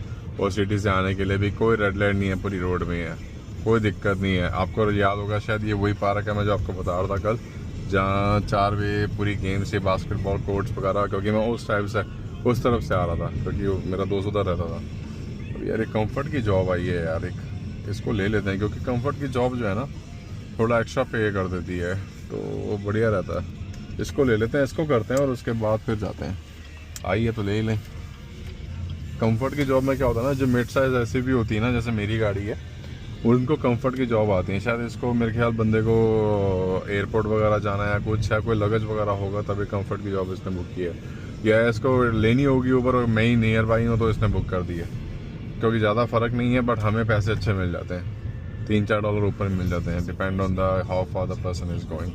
और सिटी से आने के लिए भी। कोई रेड लाइट नहीं है, पूरी रोड में है, कोई दिक्कत नहीं है। आपको याद होगा शायद, ये वही पार्क है मैं जो आपको बता रहा था कल, जहाँ 4 बजे पूरी गेम्स से बास्केटबॉल कोर्ट्स वगैरह, क्योंकि मैं उस टाइप से उस तरफ से आ रहा था, क्योंकि मेरा दोस्त उधर रहता था। अब यार एक कंफर्ट की जॉब आई है यार, एक इसको ले लेते हैं, क्योंकि कंफर्ट की जॉब जो है ना थोड़ा एक्स्ट्रा पे कर देती है, तो वो बढ़िया रहता है। इसको ले लेते हैं, इसको करते हैं, और उसके बाद फिर जाते हैं। आइए तो ले ही लें। कंफर्ट की जॉब में क्या होता है ना, जो मिड साइज ऐसी भी होती है ना, जैसे मेरी गाड़ी है, उनको कंफर्ट की जॉब आती है। शायद इसको मेरे ख्याल बंदे को एयरपोर्ट वगैरह जाना है, कुछ है, कोई लगेज वगैरह होगा, तभी कंफर्ट की जॉब इसने बुक की है, या इसको लेनी होगी ऊपर, और मैं ही नियर बाई हूँ तो इसने बुक कर दी है। क्योंकि ज़्यादा फ़र्क नहीं है, बट हमें पैसे अच्छे मिल जाते हैं, $3-4 ऊपर मिल जाते हैं, depend on the how far the person is going.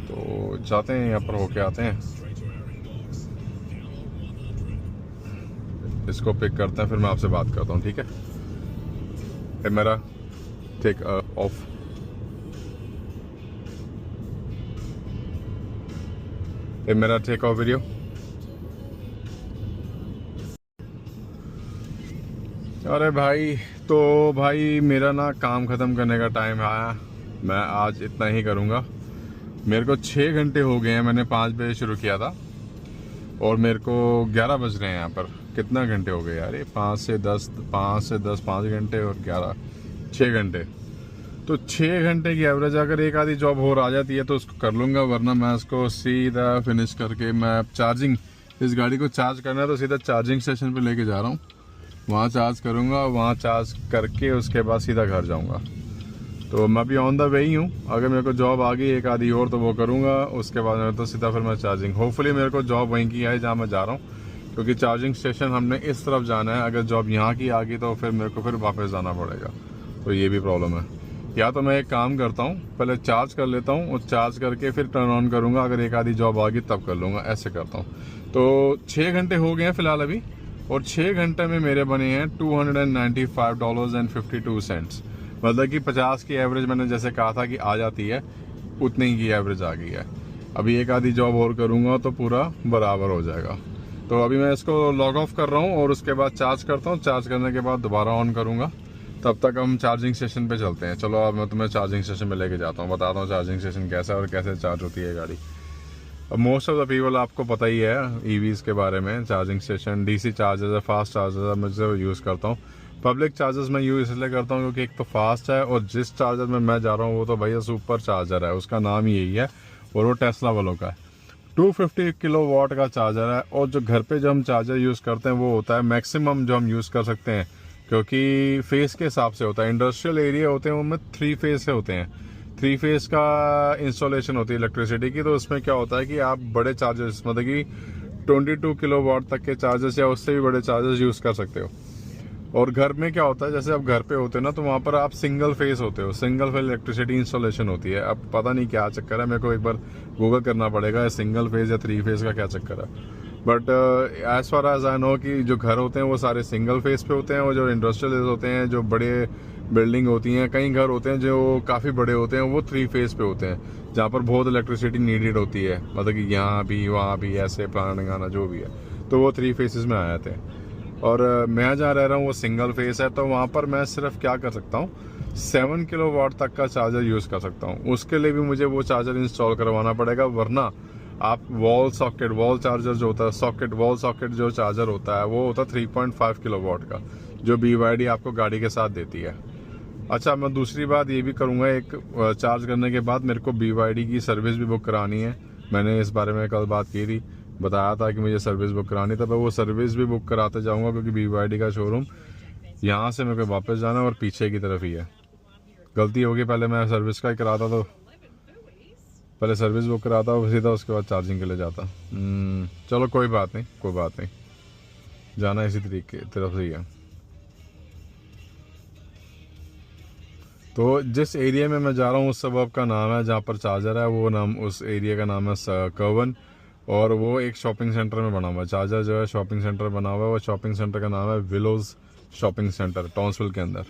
तो जाते हैं, यहाँ पर होके आते हैं, इसको पिक करते हैं, फिर मैं आपसे बात करता हूँ, ठीक है? ये मेरा टेक ऑफ। ये मेरा टेक ऑफ वीडियो। अरे भाई, तो भाई मेरा ना काम ख़त्म करने का टाइम आया, मैं आज इतना ही करूँगा। मेरे को 6 घंटे हो गए हैं, मैंने 5 बजे शुरू किया था और मेरे को 11 बज रहे हैं यहाँ पर। कितना घंटे हो गए यार, ये 5 से 10 5 घंटे और 11 6 घंटे। तो 6 घंटे की एवरेज अगर एक आधी जॉब और आ जाती है तो उसको कर लूँगा, वरना मैं उसको सीधा फिनिश करके मैं चार्जिंग, इस गाड़ी को चार्ज करना है तो सीधा चार्जिंग स्टेशन पे लेके जा रहा हूँ, वहाँ चार्ज करूँगा, वहाँ चार्ज करके उसके बाद सीधा घर जाऊँगा। तो मैं भी ऑन द वे ही हूँ, अगर मेरे को जॉब आ गई एक आधी और तो वो करूँगा, उसके बाद में तो सीधा फिर मैं चार्जिंग, होपफुली मेरे को जॉब वहीं की है जहाँ मैं जा रहा हूँ, क्योंकि चार्जिंग स्टेशन हमने इस तरफ जाना है। अगर जॉब यहाँ की आ गई तो फिर मेरे को फिर वापस जाना पड़ेगा, तो ये भी प्रॉब्लम है। या तो मैं एक काम करता हूँ, पहले चार्ज कर लेता हूँ और चार्ज करके फिर टर्न ऑन करूँगा, अगर एक आधी जॉब आ गई तब कर लूँगा, ऐसे करता हूँ। तो 6 घंटे हो गए हैं फ़िलहाल अभी, और 6 घंटे में मेरे बने हैं $295.52, मतलब कि 50 की एवरेज मैंने जैसे कहा था कि आ जाती है, उतनी ही की एवरेज आ गई है। अभी एक आधी जॉब और करूँगा तो पूरा बराबर हो जाएगा। तो अभी मैं इसको लॉग ऑफ कर रहा हूँ और उसके बाद चार्ज करता हूँ, चार्ज करने के बाद दोबारा ऑन करूँगा, तब तक हम चार्जिंग स्टेशन पे चलते हैं। चलो अब मैं तुम्हें चार्जिंग स्टेशन पे लेके जाता हूँ, बताता हूँ चार्जिंग स्टेशन कैसा है और कैसे चार्ज होती है गाड़ी। अब मोस्ट ऑफ द पीपल आपको पता ही है ईवीज़ के बारे में, चार्जिंग स्टेशन, डीसी चार्जर्स है, फास्ट चार्जर्स है, मैं जो यूज़ करता हूँ। पब्लिक चार्जर्स मैं यूज़ इसलिए करता हूँ क्योंकि एक तो फास्ट है, और जिस चार्जर में मैं जा रहा हूँ वो तो भैया सुपर चार्जर है, उसका नाम ही यही है, और वो टेस्ला वालों का है। 250 किलोवाट का चार्जर है, और जो घर पे जो हम चार्जर यूज़ करते हैं वो होता है मैक्सिमम जो हम यूज़ कर सकते हैं, क्योंकि फेस के हिसाब से होता है। इंडस्ट्रियल एरिया होते हैं उनमें 3 फेस से होते हैं, 3 फेस का इंस्टॉलेशन होती है इलेक्ट्रिसिटी की। तो उसमें क्या होता है कि आप बड़े चार्जर्स, मतलब कि 22 किलोवाट तक के चार्जर्स या उससे भी बड़े चार्जर्स यूज़ कर सकते हो। और घर में क्या होता है, जैसे आप घर पे होते हो ना, तो वहाँ पर आप सिंगल फेस होते हो, सिंगल फेस इलेक्ट्रिसिटी इंस्टॉलेशन होती है। अब पता नहीं क्या चक्कर है, मेरे को एक बार गूगल करना पड़ेगा सिंगल फेस या 3 फेस का क्या चक्कर है। But as far as I know कि जो घर होते हैं वो सारे सिंगल फेस पे होते हैं, और जो इंडस्ट्रियल होते हैं, जो बड़े बिल्डिंग होती हैं, कई घर होते हैं जो काफ़ी बड़े होते हैं, वो 3 फेस पे होते हैं, जहाँ पर बहुत इलेक्ट्रिसिटी नीडेड होती है, मतलब कि यहाँ भी वहाँ भी ऐसे प्लान गाना जो भी है, तो वो 3 फेसेस में आए थे। और मैं जहाँ रह रहा हूँ वो सिंगल फेस है, तो वहाँ पर मैं सिर्फ क्या कर सकता हूँ, 7 किलोवाट तक का चार्जर यूज़ कर सकता हूँ। उसके लिए भी मुझे वो चार्जर इंस्टॉल करवाना पड़ेगा, वरना आप वॉल चार्जर जो होता है, वॉल सॉकेट जो चार्जर होता है वो होता है 3.5 किलोवाट का, जो BYD आपको गाड़ी के साथ देती है। अच्छा, मैं दूसरी बात ये भी करूँगा, एक चार्ज करने के बाद मेरे को BYD की सर्विस भी बुक करानी है। मैंने इस बारे में कल बात की थी, बताया था कि मुझे सर्विस बुक करानी, तब वो सर्विस भी बुक कराते जाऊँगा, क्योंकि BYD का शोरूम यहाँ से मेरे को वापस जाना और पीछे की तरफ ही है। गलती होगी, पहले मैं सर्विस का ही कराता, तो पहले सर्विस बुक कराता और सीधा उसके बाद चार्जिंग के लिए जाता। चलो कोई बात नहीं, जाना इसी तरीके तरफ से ही है। तो जिस एरिया में मैं जा रहा हूँ उस सबब का नाम है, जहाँ पर चार्जर है, वो नाम, उस एरिया का नाम है कर्वन, और वो एक शॉपिंग सेंटर में बना हुआ है। चार्जर जो है शॉपिंग सेंटर बना हुआ है, वो शॉपिंग सेंटर का नाम है विलोज शॉपिंग सेंटर, टाउन्सविल के अंदर।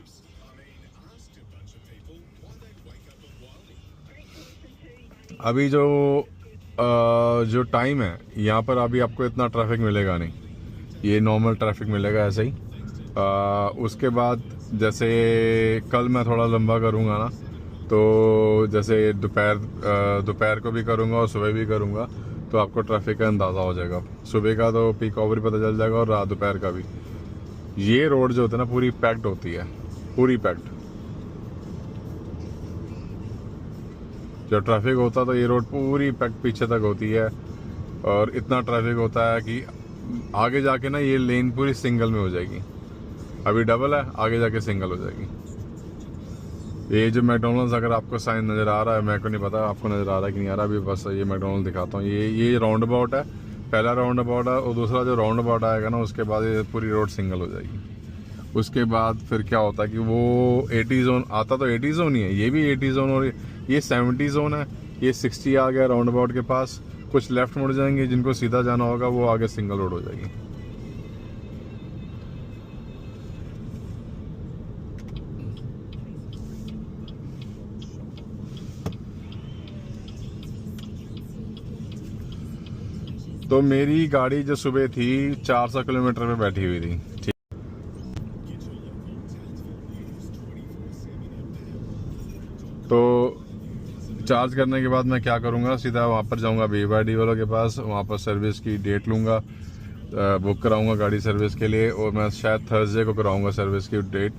अभी जो टाइम है यहाँ पर, अभी आपको इतना ट्रैफिक मिलेगा नहीं, ये नॉर्मल ट्रैफिक मिलेगा ऐसे ही। उसके बाद जैसे कल मैं थोड़ा लंबा करूँगा ना, तो जैसे दोपहर को भी करूँगा और सुबह भी करूँगा, तो आपको ट्रैफिक का अंदाज़ा हो जाएगा। सुबह का तो पीक आवर पता चल जाएगा, और रात दोपहर का भी। ये रोड जो होता है ना, पूरी पैक्ड होती है, पूरी पैक्ड। जब ट्रैफिक होता है तो ये रोड पूरी पैक्ड पीछे तक होती है, और इतना ट्रैफिक होता है कि आगे जाके ना ये लेन पूरी सिंगल में हो जाएगी। अभी डबल है, आगे जाके सिंगल हो जाएगी। ये जो मैकडॉनल्ड्स, अगर आपको साइन नज़र आ रहा है, मेरे को नहीं पता आपको नज़र आ रहा है कि नहीं आ रहा, अभी बस ये मैकडॉनल्ड दिखाता हूँ। ये राउंड अबाउट है, पहला राउंड अबाउट है, और दूसरा जो राउंड अबाउट आएगा ना, उसके बाद ये पूरी रोड सिंगल हो जाएगी। उसके बाद फिर क्या होता है कि वो 80 जोन आता, तो 80 जोन ही है, ये भी 80 जोन और ये 70 जोन है, ये 60 आ गया राउंड अबाउट के पास। कुछ लेफ्ट मुड़ जाएंगे, जिनको सीधा जाना होगा वो आगे सिंगल रोड हो जाएगी। तो मेरी गाड़ी जो सुबह थी 400 किलोमीटर पे बैठी हुई थी, ठीक। तो चार्ज करने के बाद मैं क्या करूंगा, सीधा वहाँ पर जाऊंगा BYD वालों के पास, वहाँ पर सर्विस की डेट लूंगा, बुक कराऊंगा गाड़ी सर्विस के लिए, और मैं शायद थर्सडे को कराऊंगा सर्विस की डेट,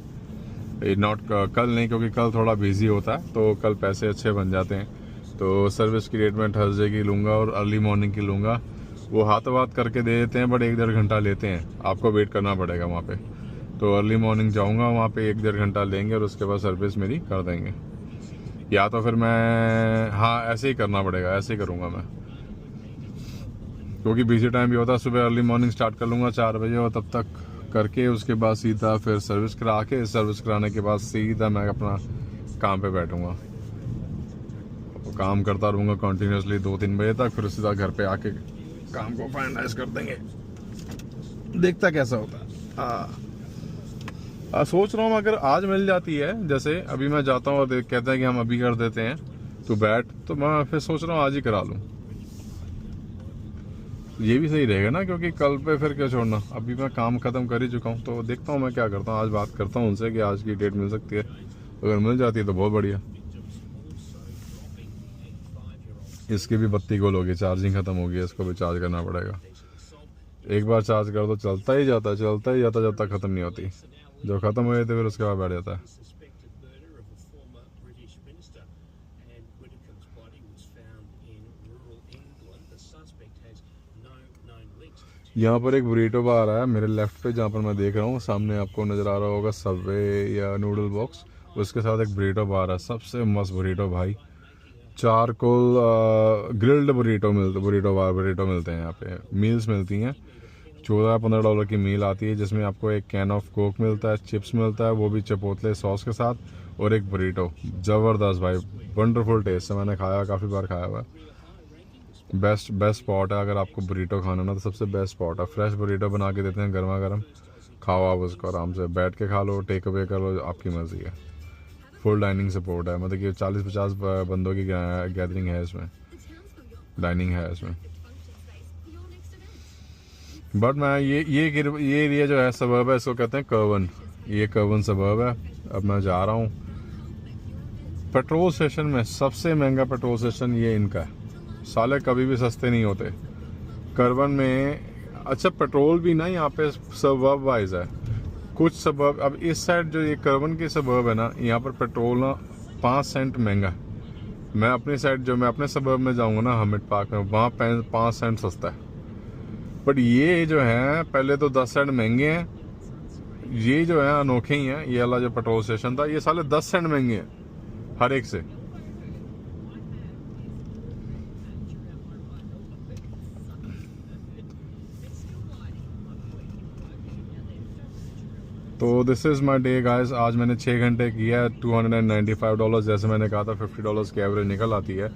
नॉट कल नहीं, क्योंकि कल थोड़ा बिजी होता है, तो कल पैसे अच्छे बन जाते हैं। तो सर्विस की डेट मैं थर्सडे की लूँगा और अर्ली मॉर्निंग की लूँगा। वो हाथों हाथ करके दे देते हैं, बट 1-1.5 घंटा लेते हैं, आपको वेट करना पड़ेगा वहाँ पे। तो अर्ली मॉर्निंग जाऊँगा, वहाँ पे 1-1.5 घंटा लेंगे और उसके बाद सर्विस मेरी कर देंगे। या तो फिर मैं, हाँ ऐसे ही करना पड़ेगा, ऐसे ही करूँगा मैं, क्योंकि बिजी टाइम भी होता है। सुबह अर्ली मॉर्निंग स्टार्ट कर लूँगा 4 बजे, और तब तक करके उसके बाद सीधा फिर सर्विस करा के, सर्विस कराने के बाद सीधा मैं अपना काम पे बैठूँगा, काम करता रहूँगा कंटिन्यूसली 2-3 बजे तक। फिर सीधा घर पे आके काम को फाइनलाइज कर देंगे, देखता कैसा होता है। सोच रहा हूँ अगर आज मिल जाती है, जैसे अभी मैं जाता हूँ और कहते हैं कि हम अभी कर देते हैं तो बैठ, तो मैं फिर सोच रहा हूँ आज ही करा लूँ, ये भी सही रहेगा ना, क्योंकि कल पे फिर क्या छोड़ना। अभी मैं काम खत्म कर ही चुका हूँ, तो देखता हूँ मैं क्या करता हूँ। आज बात करता हूँ उनसे कि आज की डेट मिल सकती है, अगर मिल जाती है तो बहुत बढ़िया। इसकी भी बत्ती गोल होगी, चार्जिंग खत्म होगी, इसको भी चार्ज करना पड़ेगा। एक बार चार्ज कर दो चलता ही जाता है, चलता ही जाता, जब तक खत्म नहीं होती। जो खत्म हो जाती है फिर उसके बाद बैठ जाता है। यहाँ पर एक बुरीटो बार आ रहा है मेरे लेफ्ट पे, जहाँ पर मैं देख रहा हूँ, सामने आपको नज़र आ रहा होगा सबवे या नूडल बॉक्स, उसके साथ एक बुरीटो बार है, सबसे मस्त बुरीटो भाई। चारकोल ग्रिल्ड बुरीटो मिलते हैं यहाँ पे, मील्स मिलती हैं। $14-15 की मील आती है, जिसमें आपको एक कैन ऑफ कोक मिलता है, चिप्स मिलता है, वो भी चिपोटले सॉस के साथ, और एक बुरीटो। ज़बरदस्त भाई, वंडरफुल टेस्ट है, मैंने खाया, काफ़ी बार खाया हुआ है। बेस्ट स्पॉट है, अगर आपको बुरीटो खाना ना तो सबसे बेस्ट स्पॉट है। फ्रेश बुरीटो बना के देते हैं गर्मा गर्म, खाओ आप उसको आराम से, बैठ के खा लो, टेक अवे कर लो, आपकी मर्जी है। फुल डाइनिंग सपोर्ट है, मतलब कि 40-50 बंदों की गैदरिंग है इसमें, डाइनिंग है इसमें। बट मैं ये एरिया जो है सबर्ब है, इसको कहते हैं कर्वन, ये कर्वन सबर्ब है। अब मैं जा रहा हूँ पेट्रोल स्टेशन में, सबसे महंगा पेट्रोल स्टेशन ये इनका है, साले कभी भी सस्ते नहीं होते कर्वन में। अच्छा पेट्रोल भी ना यहाँ पे सबर्ब वाइज है, कुछ सबर्ब, अब इस साइड जो ये कर्वन की सबर्ब है ना, यहाँ पर पेट्रोल ना 5 सेंट महंगा है। मैं अपनी साइड, जो मैं अपने सबर्ब में जाऊँगा ना हमिड पार्क में, वहाँ 5 सेंट सस्ता है। बट ये जो है पहले तो 10 सेंट महंगे हैं, ये जो है अनोखे ही हैं। ये वाला जो पेट्रोल स्टेशन था, ये साले 10 सेंट महंगे हैं हर एक से। तो this is my day guys. आज मैंने 6 घंटे किया है, $295, जैसे मैंने कहा था $50 की एवरेज निकल आती है,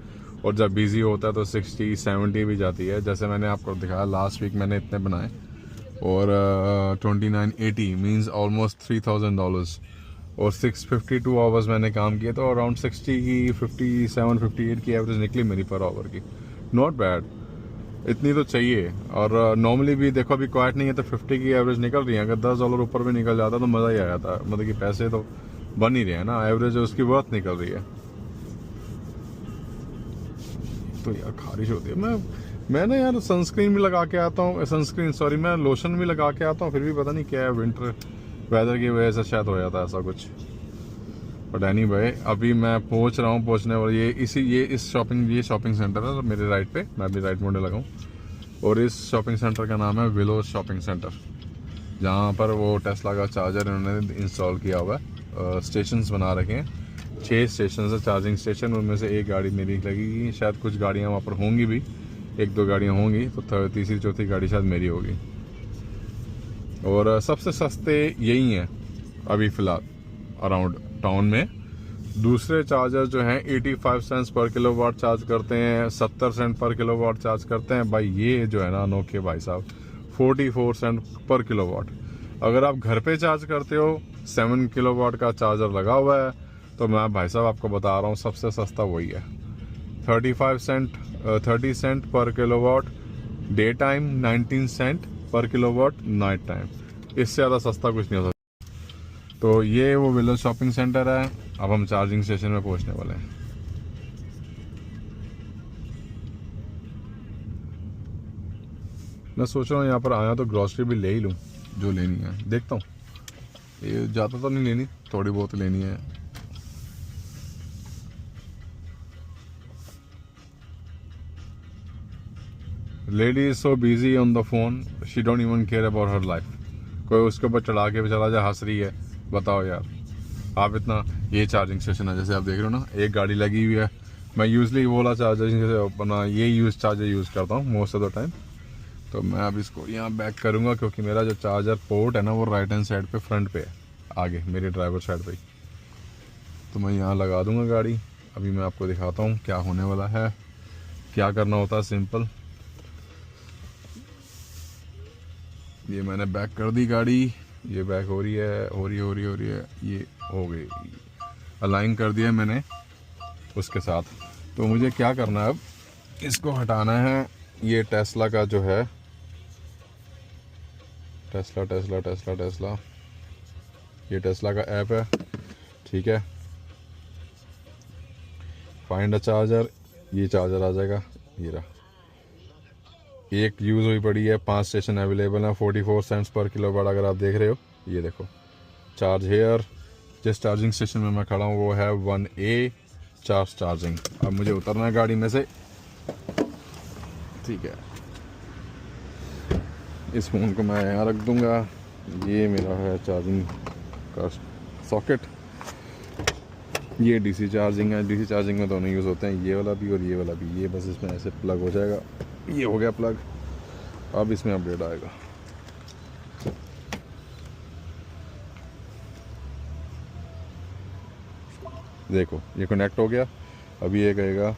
और जब बिजी होता है तो 60-70 भी जाती है। जैसे मैंने आपको दिखाया लास्ट वीक मैंने इतने बनाए, और 2980 मीन्स ऑलमोस्ट $3000, और 652 आवर्स मैंने काम किया, तो अराउंड 60 की 57-58 की एवरेज निकली मेरी पर आवर की। नॉट बैड, इतनी तो चाहिए। और नॉर्मली भी देखो अभी क्वाइट नहीं है तो 50 की एवरेज निकल रही है। अगर $10 ऊपर भी निकल जाता तो मज़ा ही आ जाता, मतलब कि पैसे तो बन ही रहे हैं ना, एवरेज उसकी वर्थ निकल रही है। तो यार खारिश होती है। मैं ना यार सनस्क्रीन भी लगा के आता हूँ, मैं लोशन भी लगा के आता हूँ, फिर भी पता नहीं क्या है, विंटर वेदर की वजह से शायद हो जाता है ऐसा कुछ। बट एनीवे अभी मैं पहुंचने और ये शॉपिंग सेंटर है मेरे राइट पे, मैं अभी राइट मोड़ लगाऊँ, और इस शॉपिंग सेंटर का नाम है विलो शॉपिंग सेंटर, जहाँ पर वो टेस्ला का चार्जर इन्होंने इंस्टॉल किया हुआ है। स्टेशंस बना रखे हैं, 6 स्टेशन है चार्जिंग स्टेशन, उनमें से एक गाड़ी मेरी लगेगी, शायद कुछ गाड़ियाँ वहाँ पर होंगी भी, 1-2 गाड़ियाँ होंगी, तो तीसरी चौथी गाड़ी शायद मेरी होगी। और सबसे सस्ते यही हैं, अभी फ़िलहाल अराउंड टाउन में। दूसरे चार्जर जो हैं 85 सेंट्स पर किलोवाट चार्ज करते हैं, 70 सेंट पर किलोवाट चार्ज करते हैं। भाई ये जो है ना अनोखे भाई साहब 44 सेंट पर किलोवाट। अगर आप घर पे चार्ज करते हो 7 किलोवाट का चार्जर लगा हुआ है तो मैं भाई साहब आपको बता रहा हूँ सबसे सस्ता वही है। 30 सेंट पर किलोवाट डे टाइम, 19 सेंट पर किलोवाट नाइट टाइम। इससे ज़्यादा सस्ता कुछ नहीं हो सकता। तो ये वो विलेज शॉपिंग सेंटर है। अब हम चार्जिंग स्टेशन में पहुंचने वाले हैं। मैं सोच रहा हूँ यहाँ पर आया तो ग्रॉसरी भी ले ही लूँ जो लेनी है। देखता हूँ, ये ज़्यादा तो नहीं लेनी, थोड़ी बहुत लेनी है। Lady is so busy on the phone, she don't even care about her life. कोई उसके ऊपर चढ़ा के भी चला जाए, हंस रही है। बताओ यार, आप इतना। ये चार्जिंग स्टेशन है जैसे आप देख रहे हो ना, एक गाड़ी लगी हुई है। मैं यूजली वो वाला चार्जर जैसे अपना ये चार्जर यूज़ करता हूँ मोस्ट ऑफ द टाइम। तो मैं अब इसको यहाँ बैक करूँगा क्योंकि मेरा जो चार्जर पोर्ट है ना वो राइट हैंड साइड पे फ्रंट पे है, आगे मेरे ड्राइवर साइड पे ही। तो मैं यहाँ लगा दूँगा गाड़ी। अभी मैं आपको दिखाता हूँ क्या होने वाला है। क्या करना होता है, सिंपल। ये मैंने बैक कर दी गाड़ी, ये बैक हो रही है, ये हो गई, अलाइन कर दिया मैंने उसके साथ। तो मुझे क्या करना है अब, इसको हटाना है। ये टेस्ला का जो है, टेस्ला, ये टेस्ला का ऐप है, ठीक है। फाइंड अ चार्जर, ये चार्जर आ जाएगा, ये रहा। एक यूज़ हुई पड़ी है, 5 स्टेशन अवेलेबल हैं, 44 सेंट्स पर किलोवाट। अगर आप देख रहे हो, ये देखो चार्ज हेयर। जिस चार्जिंग स्टेशन में मैं खड़ा हूँ वो है 1A चार्ज चार्जिंग। अब मुझे उतरना है गाड़ी में से, ठीक है। इस फ़ोन को मैं यहाँ रख दूँगा। ये मेरा है चार्जिंग का सॉकेट। ये डीसी चार्जिंग है। डीसी चार्जिंग में दोनों यूज़ होते हैं, ये वाला भी और ये वाला भी। ये बस इसमें ऐसे प्लग हो जाएगा, ये हो गया प्लग। अब इसमें अपडेट आएगा। देखो ये कनेक्ट हो गया। अभी ये कहेगा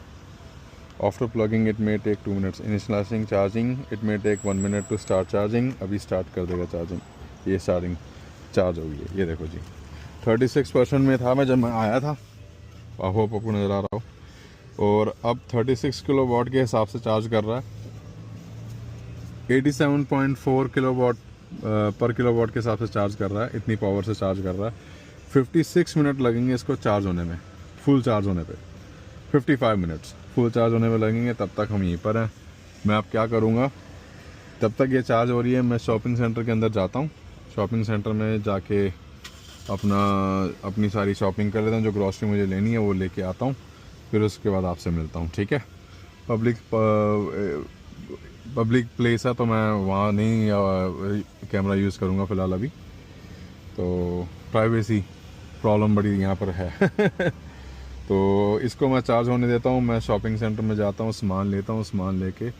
after plugging it may take 2 minutes, initialising charging it may take 1 minute to start charging. अभी स्टार्ट कर देगा चार्जिंग। ये स्टार्टिंग चार्ज हो गई है, ये देखो जी। 36% में था मैं जब मैं आया था, होप आपको नज़र आ रहा हो। और अब 36 किलोवाट के हिसाब से चार्ज कर रहा है। 87.4 किलोवाट पर किलोवाट के हिसाब से चार्ज कर रहा है। इतनी पावर से चार्ज कर रहा है। 56 मिनट लगेंगे इसको चार्ज होने में, फुल चार्ज होने पे 55 मिनट्स फुल चार्ज होने में लगेंगे। तब तक हम यहीं पर हैं। मैं अब क्या करूँगा, तब तक ये चार्ज हो रही है, मैं शॉपिंग सेंटर के अंदर जाता हूँ। शॉपिंग सेंटर में जाके अपनी सारी शॉपिंग कर लेता हूँ। जो ग्रॉसरी मुझे लेनी है वो लेके आता हूँ, फिर उसके बाद आपसे मिलता हूँ, ठीक है। पब्लिक प्लेस है तो मैं वहाँ नहीं कैमरा यूज़ करूँगा फ़िलहाल अभी। तो प्राइवेसी प्रॉब्लम बड़ी यहाँ पर है। तो इसको मैं चार्ज होने देता हूँ। मैं शॉपिंग सेंटर में जाता हूँ, सामान लेता हूँ। सामान लेके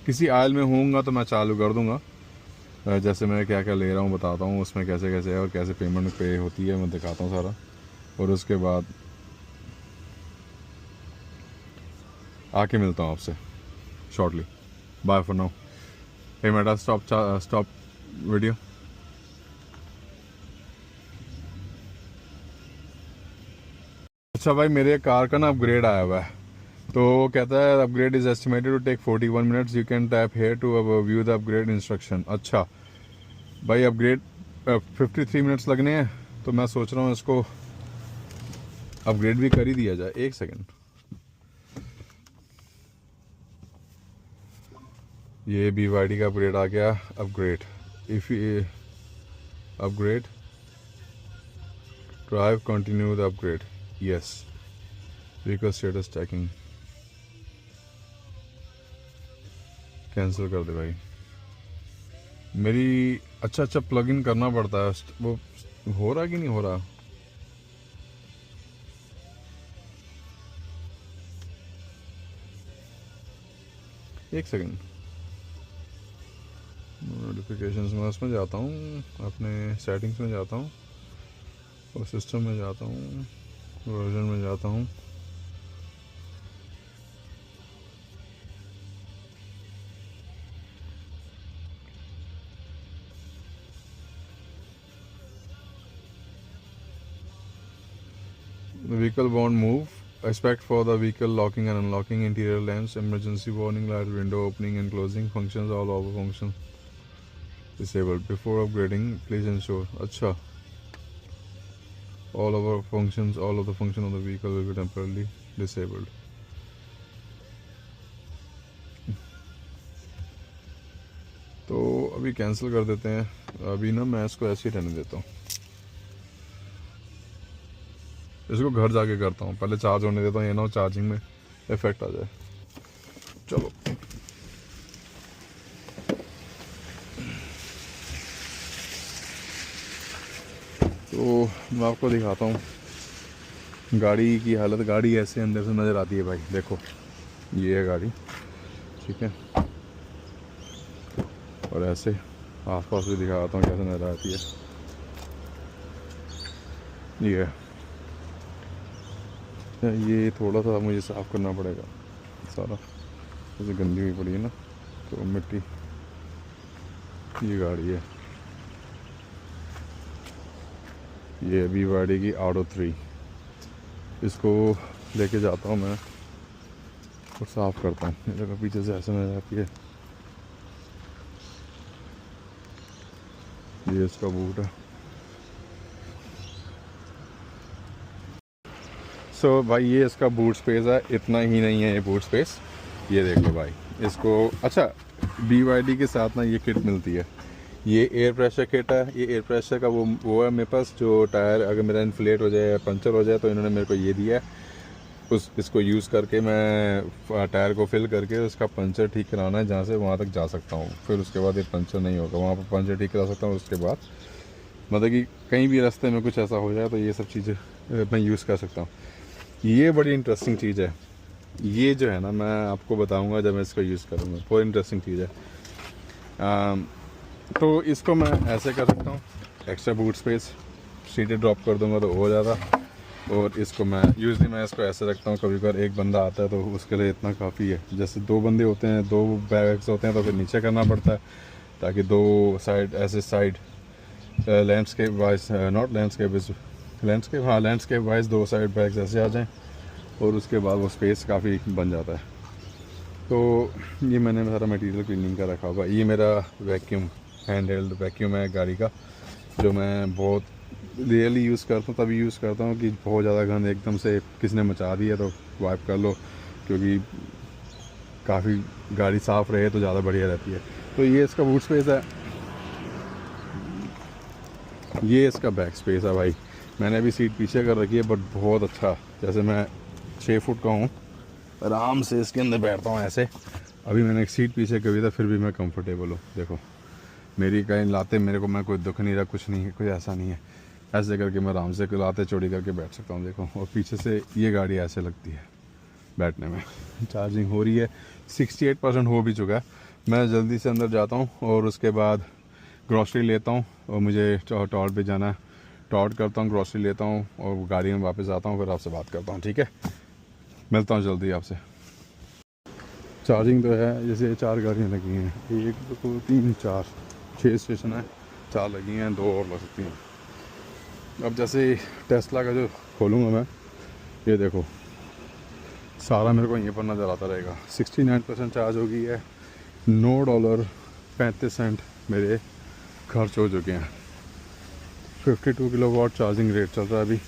किसी आयल में होऊंगा तो मैं चालू कर दूँगा। जैसे मैं क्या क्या ले रहा हूँ बताता हूँ, उसमें कैसे कैसे है और कैसे पेमेंट पे होती है मैं दिखाता हूँ सारा। और उसके बाद आके मिलता हूँ आपसे shortly. Bye for now. Hey Meta stop video. अच्छा भाई, मेरे कार का ना अपग्रेड आया हुआ है। तो वो कहता है upgrade is estimated to take 41 minutes, you can tap here to view the upgrade instruction. अच्छा भाई, अपग्रेड 53 मिनट्स लगने हैं। तो मैं सोच रहा हूँ इसको अपग्रेड भी कर ही दिया जाए। एक सेकेंड, ये BYD का अपग्रेड आ गया। Upgrade if upgrade drive continue the upgrade, yes. Vehicle status checking cancel कर दे भाई। मेरी अच्छा प्लग इन करना पड़ता है। वो हो रहा कि नहीं हो रहा। एक सेकेंड, नोटिफिकेशंस में उसमें जाता हूँ, अपने सेटिंग्स में जाता हूँ। और सिस्टम में जाता हूँ, वर्जन में जाता हूँ, vehicle want move, expect for the vehicle locking and unlocking, interior lamps, emergency warning light, window opening and closing functions, all over function disabled before upgrading, please ensure. अच्छा, all of the function of the vehicle will be temporarily disabled. तो अभी cancel कर देते हैं, अभी ना मैं इसको ऐसे ही रहने देता हूँ, इसको घर जाके करता हूँ, पहले चार्ज होने देता हूँ, ये ना हो चार्जिंग में इफेक्ट आ जाए। चलो तो मैं आपको दिखाता हूँ गाड़ी की हालत। गाड़ी ऐसे अंदर से नज़र आती है भाई, देखो ये है गाड़ी, ठीक है, और ऐसे आसपास भी दिखाता हूँ कैसे नज़र आती है। ये थोड़ा सा मुझे साफ़ करना पड़ेगा, सारा जैसे गंदी हुई पड़ी है ना, तो मिट्टी। ये गाड़ी है, ये BYD की आटो 3, इसको लेके जाता हूँ मैं और साफ़ करता हूँ। ये जगह पीछे से ऐसे नजर आती है, ये इसका बूट है। सो भाई ये इसका बूट स्पेस है, इतना ही नहीं है ये बूट स्पेस, ये देख लो भाई इसको। अच्छा, BYD के साथ ना ये किट मिलती है, ये एयर प्रेशर किट है। ये एयर प्रेशर का वो है मेरे पास, जो टायर अगर मेरा इन्फ्लेट हो जाए, पंचर हो जाए, तो इन्होंने मेरे को ये दिया है। इसको यूज़ करके मैं टायर को फिल करके उसका पंचर ठीक कराना है, जहाँ से वहाँ तक जा सकता हूँ। फिर उसके बाद ये पंचर नहीं होगा, वहाँ पर पंचर ठीक करा सकता हूँ। उसके बाद मतलब कि कहीं भी रास्ते में कुछ ऐसा हो जाए तो ये सब चीज़ें मैं यूज़ कर सकता हूँ। ये बड़ी इंटरेस्टिंग चीज़ है, ये जो है ना मैं आपको बताऊँगा जब मैं इसको यूज़ करूँगा, बहुत इंटरेस्टिंग चीज़ है। तो इसको मैं ऐसे कर सकता हूँ, एक्स्ट्रा बूट स्पेस सीधे ड्रॉप कर दूँगा तो हो जाता। और इसको मैं यूजली इसको ऐसे रखता हूँ, कभी कभार एक बंदा आता है तो उसके लिए इतना काफ़ी है। जैसे 2 बंदे होते हैं, 2 बैग्स होते हैं, तो फिर नीचे करना पड़ता है ताकि 2 साइड ऐसे side landscape wise, not landscape हाँ लैंडस्केप वाइज 2 साइड बैग्स ऐसे आ जाएँ, और उसके बाद वो स्पेस काफ़ी बन जाता है। तो ये मैंने सारा मटेरियल क्लीनिंग का रखा हुआ। ये मेरा वैक्यूम, हैंड हेल्ड वैक्यूम है गाड़ी का, जो मैं बहुत रियली यूज़ करता हूँ। तभी यूज़ करता हूँ कि बहुत ज़्यादा गंद एकदम से किसी ने मचा दी है तो वाइप कर लो, क्योंकि काफ़ी गाड़ी साफ़ रहे तो ज़्यादा बढ़िया रहती है। तो ये इसका बूट स्पेस है, ये इसका बैक स्पेस है भाई। मैंने अभी सीट पीछे कर रखी है, बट बहुत अच्छा, जैसे मैं 6 फुट का हूँ, आराम से इसके अंदर बैठता हूँ ऐसे। अभी मैंने एक सीट पीछे करी था, फिर भी मैं कंफर्टेबल हूँ। देखो मेरी कहीं लाते मेरे को, मैं कोई दुख नहीं रहा, कुछ नहीं है, कोई ऐसा नहीं है। ऐसे करके मैं आराम से लाते चौड़ी करके बैठ सकता हूँ। देखो, और पीछे से ये गाड़ी ऐसे लगती है बैठने में। चार्जिंग हो रही है, 68% हो भी चुका है। मैं जल्दी से अंदर जाता हूँ और उसके बाद ग्रॉसरी लेता हूँ, और मुझे टॉर्ट पे जाना है, टॉर्ट करता हूँ, ग्रॉसरी लेता हूँ और गाड़ी में वापस आता हूँ, फिर आपसे बात करता हूँ। ठीक है, मिलता हूँ जल्दी आपसे। चार्जिंग तो है, जैसे 4 गाड़ियाँ लगी हैं, 1 2 3 4 6 स्टेशन है, 4 लगी हैं, 2 और लग सकती हैं। अब जैसे टेस्ला का जो खोलूँगा मैं, ये देखो सारा मेरे को यहीं पर नज़र आता रहेगा। 69% चार्ज हो गई है, $9.35 मेरे खर्च हो चुके हैं। 52 किलोवाट चार्जिंग रेट चल रहा है अभी।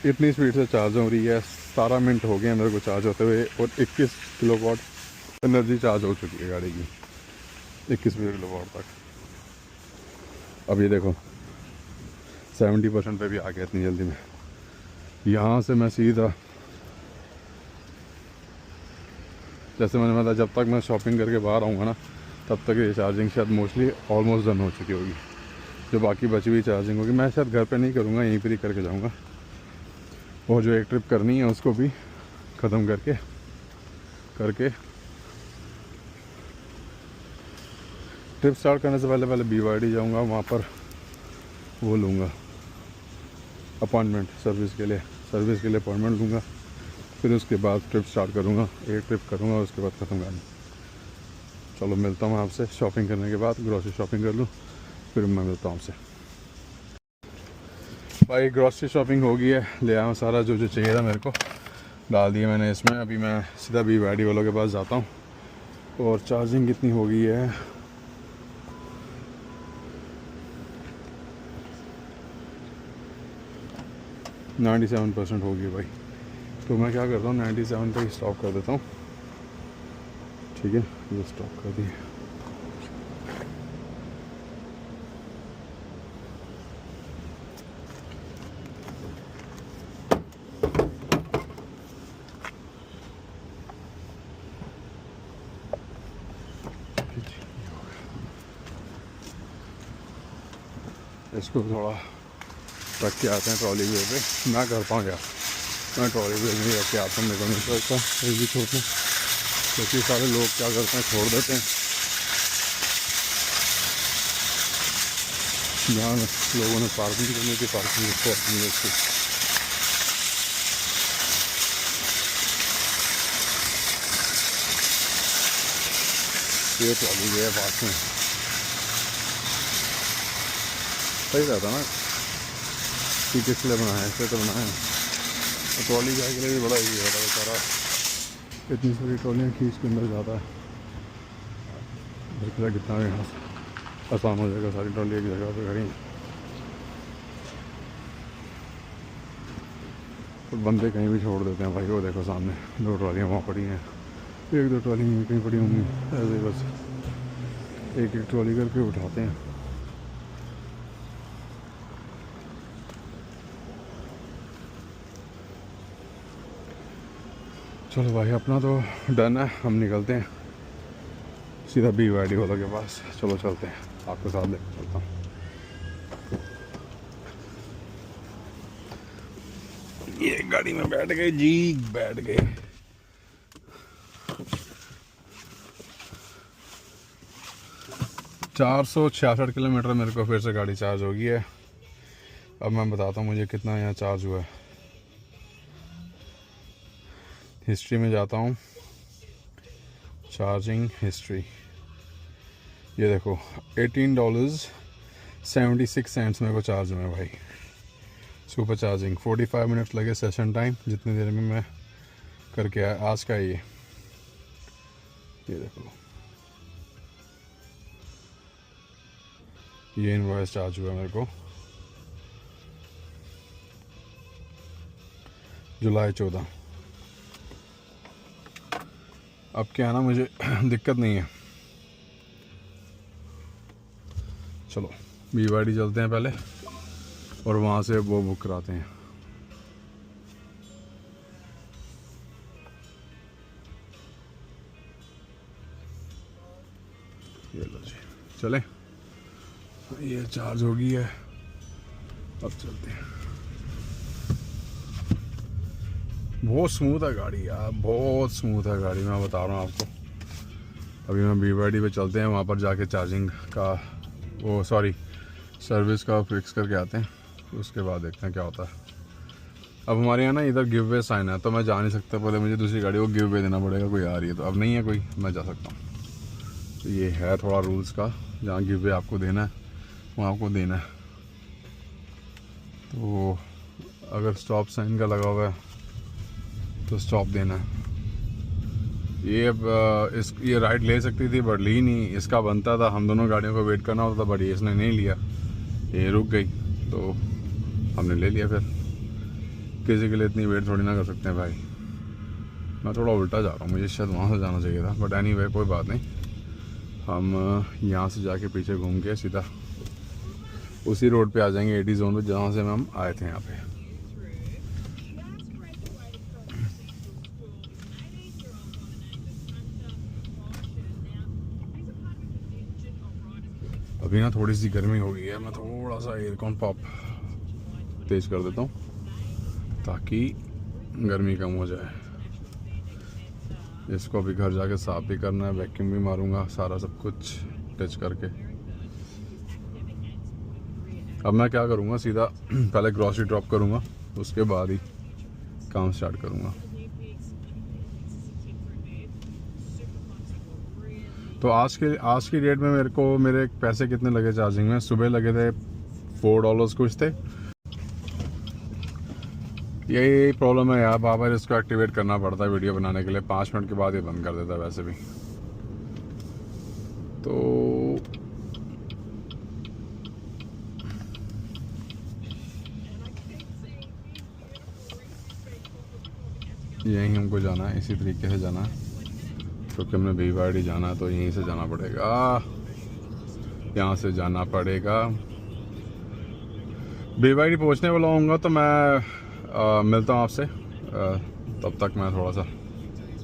इतनी स्पीड से चार्ज हो रही है, 17 मिनट हो गए हैं मेरे को चार्ज होते हुए, और 21 किलोवाट एनर्जी चार्ज हो चुकी है गाड़ी की, 21 किलोवाट तक। अब ये देखो 70% पे भी आ गया इतनी जल्दी में। यहाँ से मैं सीधा, जैसे मैंने बताया, जब तक मैं शॉपिंग करके बाहर आऊँगा ना, तब तक ये चार्जिंग शायद मोस्टली ऑलमोस्ट डन हो चुकी होगी। जो बाकी बची हुई चार्जिंग होगी मैं शायद घर पे नहीं करूँगा, यहीं पर ही करके जाऊँगा। और जो एक ट्रिप करनी है उसको भी ख़त्म करके ट्रिप स्टार्ट करने से पहले BYD जाऊँगा, वहाँ पर वो लूँगा अपॉइंटमेंट सर्विस के लिए अपॉइंटमेंट लूँगा। फिर उसके बाद ट्रिप स्टार्ट करूँगा, एक ट्रिप करूँगा, उसके बाद ख़त्म करना। चलो मिलता हूँ आपसे शॉपिंग करने के बाद, ग्रॉसरी शॉपिंग कर लूँ, फिर मैं मिलता हूँ आपसे। भाई ग्रॉसरी शॉपिंग हो गई है, ले आया हूँ सारा जो जो चाहिए था मेरे को, डाल दिया मैंने इसमें। अभी मैं सीधा BYD वालों के पास जाता हूँ। और चार्जिंग कितनी हो गई है, - 97% हो गई भाई। तो मैं क्या करता हूँ 97 पे ही स्टॉप कर देता हूँ, ठीक है। ये स्टॉप कर दिए। इसको थोड़ा रख के आते हैं ट्रॉली वे पे। मैं करता हूँ यार, मैं ट्रॉली वे में रख के आता हूँ, मेरे को नहीं पड़ता ये भी छोड़ना, क्योंकि सारे लोग क्या करते हैं छोड़ देते हैं। जहाँ लोगों ने पार्किंग करने की पार्किंग उसको अपनी उसकी। ये ट्रॉली वे है पास में, सही रहता ना कि किस लिए बनाया है, इसलिए तो बनाया है। ट्रॉली बैग के लिए भी बड़ा ही है बेचारा, इतनी सारी ट्रॉलियाँ खींच के अंदर जाता है। देखिए कितना भी यहाँ आसान हो जाएगा, सारी ट्रॉली एक जगह पे खड़ी। तो बंदे कहीं भी छोड़ देते हैं भाई। वो देखो सामने 2 ट्रॉलियाँ वहाँ पड़ी हैं, 1-2 ट्रॉली कहीं पड़ी होंगी, ऐसे बस एक ट्रॉली करके उठाते हैं। चलो भाई अपना तो डन है, हम निकलते हैं सीधा BYD वालों के पास। चलो चलते हैं, आपके साथ लेकर चलता हूँ। ये गाड़ी में बैठ गए जी, बैठ गए। $466 किलोमीटर मेरे को फिर से गाड़ी चार्ज हो गई है। अब मैं बताता हूँ मुझे कितना यहाँ चार्ज हुआ है। हिस्ट्री में जाता हूँ, चार्जिंग हिस्ट्री, ये देखो $18.76 मेरे को चार्ज हुए भाई। सुपर चार्जिंग 45 मिनट्स लगे सेशन टाइम, जितनी देर में मैं करके आया आज का। ये देखो, ये इनवॉइस चार्ज हुआ मेरे को जुलाई 14। अब क्या है ना, मुझे दिक्कत नहीं है। चलो BYD चलते हैं पहले और वहाँ से वो बुक कराते हैं। ये लो जी, चलें। ये चार्ज हो गई है, अब चलते हैं। बहुत स्मूथ है गाड़ी यार, बहुत स्मूथ है गाड़ी, मैं बता रहा हूँ आपको। अभी मैं BYD पे चलते हैं, वहाँ पर जाके चार्जिंग का वो सर्विस का फिक्स करके आते हैं, उसके बाद देखते हैं क्या होता है। अब हमारे यहाँ ना इधर गिव वे साइन है, तो मैं जा नहीं सकता, पहले मुझे दूसरी गाड़ी को गिव वे देना पड़ेगा। कोई आ रही है तो, अब नहीं है कोई, मैं जा सकता हूँ। तो ये है थोड़ा रूल्स का, जहाँ गिव वे आपको देना है वहाँ आपको देना है। तो अगर स्टॉप साइन का लगा हुआ है तो स्टॉप देना है। ये राइड ले सकती थी बट ली नहीं, इसका बनता था, हम दोनों गाड़ियों को वेट करना होता था, बट ये इसने नहीं लिया, ये रुक गई, तो हमने ले लिया। फिर किसी के लिए इतनी वेट थोड़ी ना कर सकते हैं भाई। मैं थोड़ा उल्टा जा रहा हूँ, मुझे शायद वहाँ से जाना चाहिए था, बट एनीवे कोई बात नहीं। हम यहाँ से जाके पीछे घूम के सीधा उसी रोड पे आ जाएंगे, 80 जोन पे, जहाँ से हम आए थे यहाँ पे। अभी ना थोड़ी सी गर्मी हो गई है, मैं थोड़ा सा एयरकॉन पॉप तेज़ कर देता हूँ ताकि गर्मी कम हो जाए। इसको अभी घर जाके साफ भी करना है, वैक्यूम भी मारूंगा, सारा सब कुछ टच करके। अब मैं क्या करूँगा, सीधा पहले ग्रॉसरी ड्रॉप करूँगा, उसके बाद ही काम स्टार्ट करूँगा। तो आज की डेट में मेरे पैसे कितने लगे चार्जिंग में? सुबह लगे थे $4 कुछ थे। यही प्रॉब्लम है यार, बार बार इसको एक्टिवेट करना पड़ता है वीडियो बनाने के लिए। 5 मिनट के बाद ये बंद कर देता है वैसे भी। तो यहीं हमको जाना है, इसी तरीके से जाना है, क्योंकि हमने BYD जाना है तो यहीं से जाना पड़ेगा, यहाँ से जाना पड़ेगा। BYD पहुँचने वाला होऊंगा तो मैं मिलता हूँ आपसे। तब तक मैं थोड़ा सा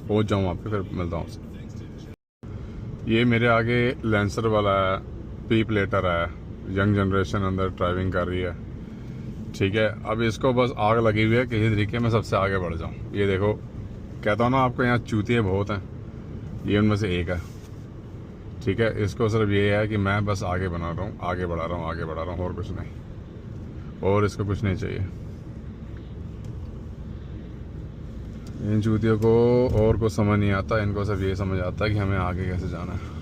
पहुँच जाऊँ वहाँ पे, फिर मिलता हूँ आपसे। ये मेरे आगे लेंसर वाला है, पीप लेटर है, यंग जनरेशन अंदर ड्राइविंग कर रही है, ठीक है। अब इसको बस आग लगी हुई है किसी तरीके में सबसे आगे बढ़ जाऊँ। ये देखो, कहता हूँ ना आपको, यहाँ चूतिए बहुत हैं, ये उनमें से एक है, ठीक है। इसको सिर्फ ये है कि मैं बस आगे बना रहा हूँ, आगे बढ़ा रहा हूँ, आगे बढ़ा रहा हूँ, और कुछ नहीं, और इसको कुछ नहीं चाहिए। इन चूतियों को और कुछ समझ नहीं आता, इनको सिर्फ ये समझ आता है कि हमें आगे कैसे जाना है।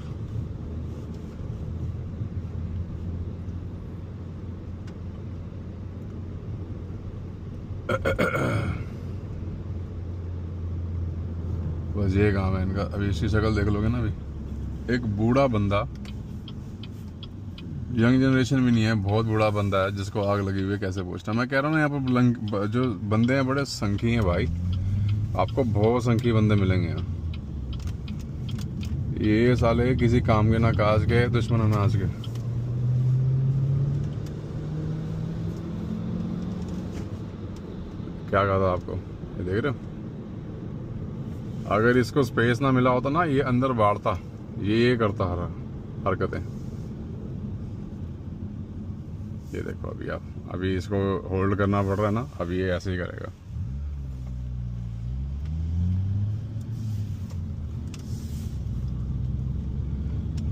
बस ये काम है इनका। अभी इसकी शक्ल देख लोगे ना, अभी एक बूढ़ा बंदा, यंग जनरेशन भी नहीं है, बहुत बूढ़ा बंदा है जिसको आग लगी हुई है, कैसे पूछना। मैं कह रहा हूँ ना, यहाँ पर जो बंदे हैं बड़े संखी हैं भाई, आपको बहुत संखी बंदे मिलेंगे यहाँ। ये साले किसी काम के ना काज के, दुश्मन अनाज के। क्या कहा था आपको, ये देख रहे हो? अगर इसको स्पेस ना मिला होता ना, ये अंदर बाढ़ता, ये करता हरकतें। ये देखो, अभी इसको होल्ड करना पड़ रहा है ना, अभी ये ऐसे ही करेगा।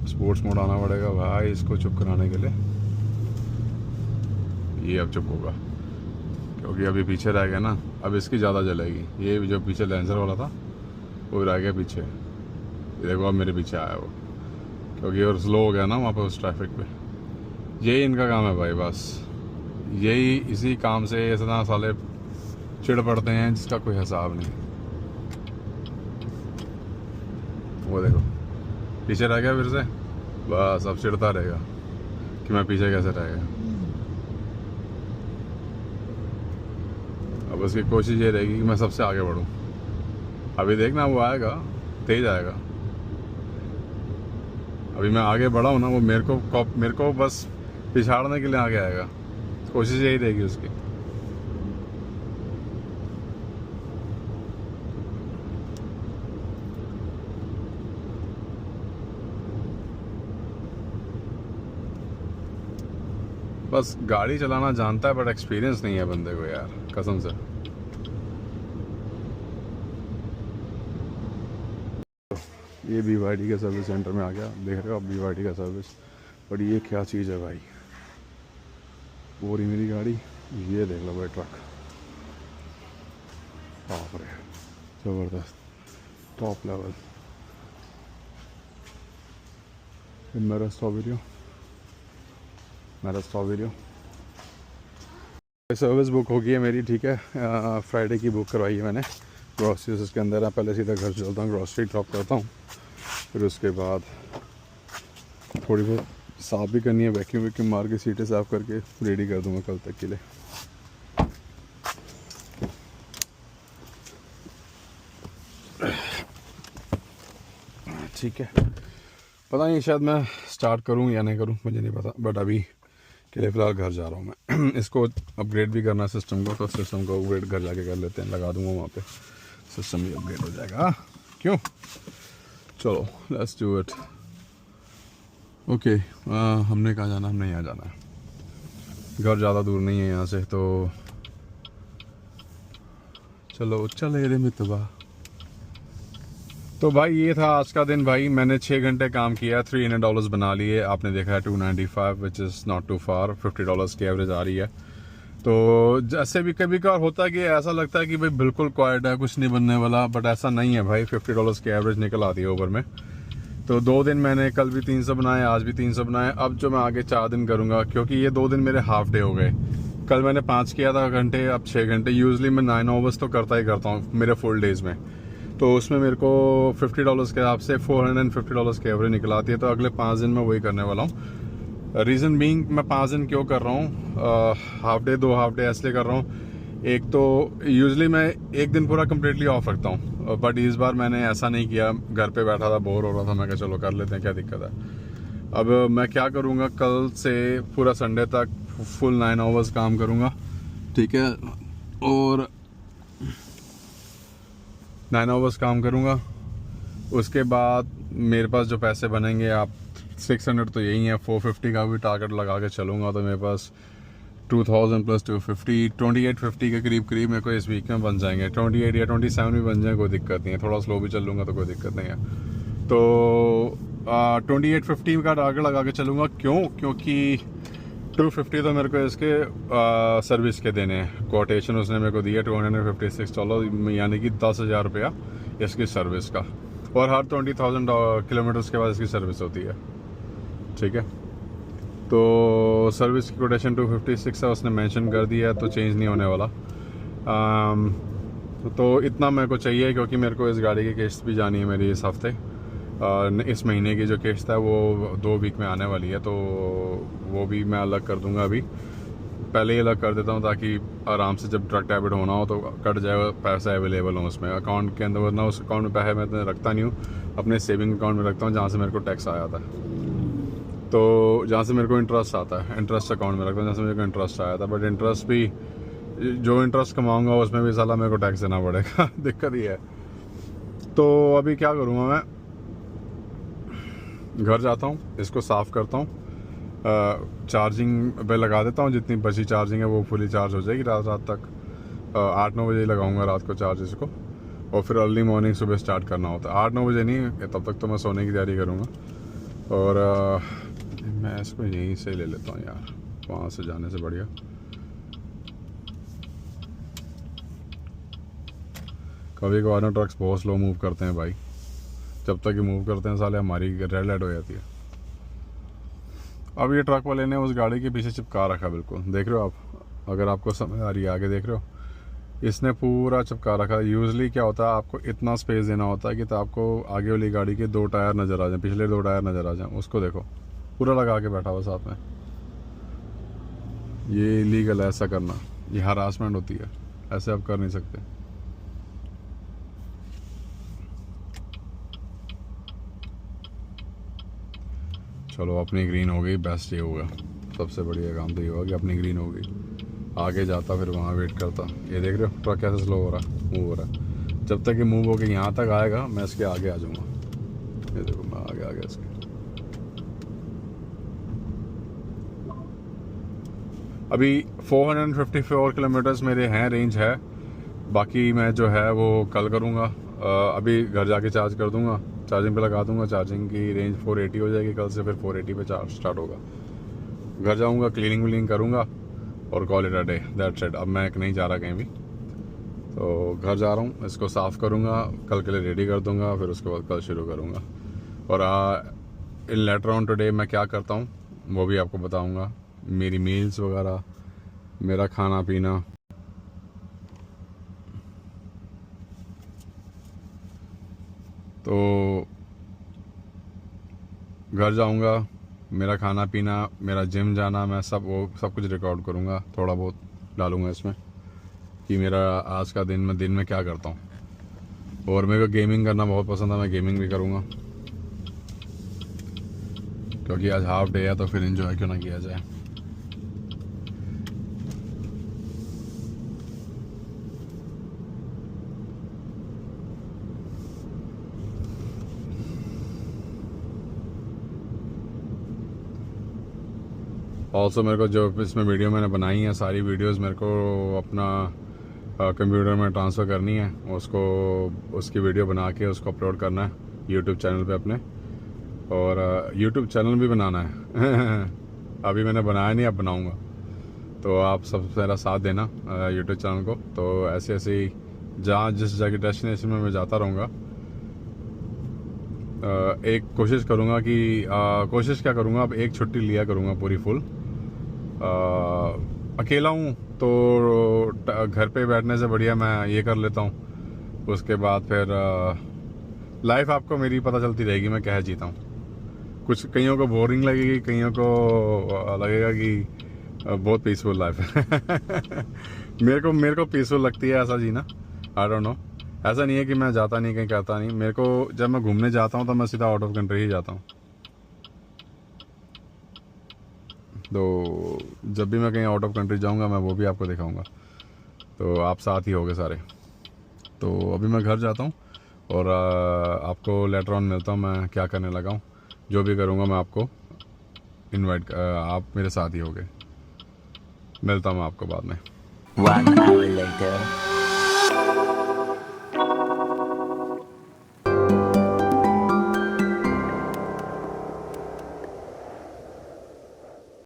स्पोर्ट्स मोड आना पड़ेगा भाई इसको चुप कराने के लिए। ये अब चुप होगा क्योंकि अभी पीछे रह गया ना, अब इसकी ज़्यादा जलेगी। ये जो पीछे लेंसर वाला था वो रह गया पीछे। ये देखो अब मेरे पीछे आया वो, क्योंकि और स्लो हो गया ना वहाँ पर उस ट्रैफिक पे। यही इनका काम है भाई, बस यही, इसी काम से इतना साले चिढ़ पड़ते हैं जिसका कोई हिसाब नहीं। वो देखो पीछे रह गया फिर से, बस अब चिढ़ता रहेगा कि मैं पीछे कैसे रह गया। अब उसकी कोशिश ये रहेगी कि मैं सबसे आगे बढ़ूं। अभी देखना वो आएगा, तेज आएगा। अभी मैं आगे बढ़ा हूँ ना, वो मेरे को बस पिछाड़ने के लिए आगे आएगा। कोशिश यही रहेगी उसकी। बस गाड़ी चलाना जानता है बट एक्सपीरियंस नहीं है बंदे को यार, कसम से। ये BYD के सर्विस सेंटर में आ गया, देख रहे हो आप BYD का सर्विस। बट ये क्या चीज़ है भाई, वो रही मेरी गाड़ी, ये देख लो भाई ट्रक, बाप रे ज़बरदस्त, टॉप लेवल। मेरा स्टॉप वीडियो सर्विस बुक हो गई है मेरी, ठीक है। फ्राइडे की बुक करवाई है मैंने। ग्रॉसरीज इसके अंदर है। पहले सीधा घर चलता हूँ, ग्रॉसरी ड्रॉप करता हूँ, फिर उसके बाद थोड़ी बहुत साफ़ भी करनी है, वैक्यूम मार के सीटें साफ़ करके रेडी कर दूँगा कल तक के लिए। ठीक है, पता नहीं शायद मैं स्टार्ट करूँ या नहीं करूँ, मुझे नहीं पता, बट अभी के लिए फ़िलहाल घर जा रहा हूँ मैं। इसको अपग्रेड भी करना है सिस्टम को, तो सिस्टम को अपग्रेड घर जाके कर लेते हैं, लगा दूँगा वहाँ पे, सिस्टम भी अपग्रेड हो जाएगा। क्यों, चलो लेट्स डू इट। ओके, हमने कहाँ जाना, हमने यहाँ जाना है। घर ज़्यादा दूर नहीं है यहाँ से, तो चलो चले रे मितवा, तो भाई ये था आज का दिन भाई। मैंने 6 घंटे काम किया, $300 बना लिए। आपने देखा है 295 विच इज़ नॉट टू फार, $50 की एवरेज आ रही है। तो जैसे भी कभी कभार होता है कि ऐसा लगता है कि भाई बिल्कुल क्वाइट है, कुछ नहीं बनने वाला, बट ऐसा नहीं है भाई। $50 की एवरेज निकल आती है ओवर में। तो 2 दिन मैंने, कल भी 300 बनाए, आज भी 300 बनाए। अब जो मैं आगे 4 दिन करूँगा, क्योंकि ये 2 दिन मेरे हाफ डे हो गए। कल मैंने 5 किया था घंटे, अब 6 घंटे। यूजली मैं 9 आवर्स तो करता ही करता हूँ मेरे फुल डेज में। तो उसमें मेरे को $50 के हिसाब से $450 की एवरेज निकल आती है। तो अगले 5 दिन में वही करने वाला हूँ। रीज़न बीइंग, मैं 5 दिन क्यों कर रहा हूँ, हाफ डे 2 हाफ डे इसलिए कर रहा हूँ। एक तो यूजली मैं एक दिन पूरा कम्प्लीटली ऑफ रखता हूँ, बट इस बार मैंने ऐसा नहीं किया। घर पे बैठा था, बोर हो रहा था, मैं कहा चलो कर लेते हैं, क्या दिक्कत है। अब मैं क्या करूँगा, कल से पूरा संडे तक फुल 9 आवर्स काम करूँगा, ठीक है। और 9 आवर्स काम करूँगा। उसके बाद मेरे पास जो पैसे बनेंगे, आप 600 तो यही है, 450 का भी टारगेट लगा के चलूँगा तो मेरे पास 2000 प्लस 250, 2850 के करीब मेरे को इस वीक में बन जाएंगे। 28 या 27 भी बन जाए, कोई दिक्कत नहीं है। थोड़ा स्लो भी चल लूँगा तो कोई दिक्कत नहीं है। तो 2850 का टारगेट लगा के चलूँगा। क्योंकि 250 तो मेरे को इसके सर्विस के देने हैं। कोटेशन उसने मेरे को दिया $256, यानी कि 10,000 रुपया इसकी सर्विस का। और हर 20,000 किलोमीटर्स के बाद इसकी सर्विस होती है, ठीक है। तो सर्विस की कोटेशन 256 है, उसने मेंशन कर दिया है, तो चेंज नहीं होने वाला। तो इतना मेरे को चाहिए, क्योंकि मेरे को इस गाड़ी की किस्त भी जानी है मेरी इस हफ्ते। इस महीने की जो किस्त है वो 2 वीक में आने वाली है, तो वो भी मैं अलग कर दूंगा। अभी पहले ही अलग कर देता हूँ, ताकि आराम से जब ट्रक डेबिट होना हो तो कट जाए, पैसा अवेलेबल हो उसमें अकाउंट के अंदर। वरना उस अकाउंट में पैसे मैं इतने रखता नहीं हूँ, अपने सेविंग अकाउंट में रखता हूँ, जहाँ से मेरे को टैक्स आया था। तो जहाँ से मेरे को इंटरेस्ट आता है, इंटरेस्ट अकाउंट में रखता हूँ जहाँ से मेरे को इंटरेस्ट आया था। बट इंटरेस्ट भी, जो इंटरेस्ट कमाऊँगा उसमें भी साला मेरे को टैक्स देना पड़ेगा। दिक्कत ही है। तो अभी क्या करूँगा, मैं घर जाता हूँ, इसको साफ़ करता हूँ, चार्जिंग पे लगा देता हूँ। जितनी बची चार्जिंग है वो फुली चार्ज हो जाएगी रात तक। 8-9 बजे लगाऊंगा रात को चार्ज इसको, और फिर अर्ली मॉर्निंग सुबह स्टार्ट करना होता है। 8-9 बजे नहीं, तब तक तो मैं सोने की तैयारी करूँगा। और मैं इसको यहीं से ले लेता हूँ यार, वहाँ से जाने से बढ़िया। कभी कभार ना ट्रक्स बहुत स्लो मूव करते हैं भाई। जब तक ये मूव करते हैं साले हमारी रेड लाइट हो जाती है। अब ये ट्रक वाले ने उस गाड़ी के पीछे चिपका रखा, बिल्कुल देख रहे हो आप, अगर आपको समझ आ रही है, आगे देख रहे हो, इसने पूरा चिपका रखा। यूजली क्या होता है, आपको इतना स्पेस देना होता है कि तो आपको आगे वाली गाड़ी के 2 टायर नज़र आ जाएं, पिछले 2 टायर नज़र आ जाएं। उसको देखो, पूरा लगा के बैठा हुआ साथ में। ये इलीगल है ऐसा करना, ये हरासमेंट होती है, ऐसे आप कर नहीं सकते। चलो अपनी ग्रीन हो गई, बेस्ट ये होगा। सबसे बढ़िया काम तो ये होगा कि अपनी ग्रीन हो गई। आगे जाता, फिर वहाँ वेट करता। ये देख रहे हो ट्रक कैसे स्लो हो रहा है, मूव हो रहा है। जब तक ये मूव होकर यहाँ तक आएगा, मैं इसके आगे आ जाऊँगा। ये देखो मैं आगे आ गया इसके। अभी 454 किलोमीटर्स मेरे हैं, रेंज है। बाकी मैं जो है वो कल करूँगा। अभी घर जाके चार्ज कर दूँगा, चार्जिंग पे लगा दूंगा। चार्जिंग की रेंज 480 हो जाएगी, कल से फिर 480 पे चार्ज स्टार्ट होगा। घर जाऊंगा, क्लीनिंग व्लीनिंग करूंगा और call it a day, that's it. अब मैं नहीं जा रहा कहीं भी, तो घर जा रहा हूँ, इसको साफ़ करूंगा, कल के लिए रेडी कर दूंगा, फिर उसके बाद कल शुरू करूंगा। और इन लेटर ऑन टुडे मैं क्या करता हूँ वो भी आपको बताऊँगा। मेरी मील्स वगैरह, मेरा खाना पीना। तो घर जाऊंगा, मेरा खाना पीना, मेरा जिम जाना, मैं सब कुछ रिकॉर्ड करूंगा। थोड़ा बहुत डालूंगा इसमें कि मेरा आज का दिन में क्या करता हूँ। और मेरे को गेमिंग करना बहुत पसंद है, मैं गेमिंग भी करूंगा, क्योंकि आज हाफ डे है, तो फिर एंजॉय क्यों ना किया जाए। ऑल्सो मेरे को जो इसमें वीडियो मैंने बनाई है, सारी वीडियोस मेरे को अपना कंप्यूटर में ट्रांसफ़र करनी है, उसको उसकी वीडियो बना के उसको अपलोड करना है यूट्यूब चैनल पे अपने, और यूट्यूब चैनल भी बनाना है अभी मैंने बनाया नहीं, अब बनाऊंगा। तो आप सब मेरा साथ देना यूट्यूब चैनल को। तो ऐसे ऐसे ही जहाँ जिस जगह डेस्टिनेशन में मैं जाता रहूँगा, एक कोशिश करूँगा कि कोशिश क्या करूँगा, अब एक छुट्टी लिया करूँगा पूरी फुल। अकेला हूँ तो घर पे बैठने से बढ़िया मैं ये कर लेता हूँ। उसके बाद फिर लाइफ आपको मेरी पता चलती रहेगी मैं क्या जीता हूँ। कुछ कईयों को बोरिंग लगेगी, कईयों को लगेगा कि बहुत पीसफुल लाइफ है मेरे को पीसफुल लगती है ऐसा जीना। आई डोंट नो, ऐसा नहीं है कि मैं जाता नहीं कहीं करता नहीं। मेरे को जब मैं घूमने जाता हूँ तो मैं सीधा आउट ऑफ कंट्री ही जाता हूँ। तो जब भी मैं कहीं आउट ऑफ कंट्री जाऊँगा मैं वो भी आपको दिखाऊँगा, तो आप साथ ही होगे सारे। तो अभी मैं घर जाता हूँ और आपको लेटर ऑन मिलता हूँ मैं क्या करने लगा हूँ। जो भी करूँगा मैं आपको आप मेरे साथ ही होगे। मिलता हूँ मैं आपको बाद में। 1 hour later.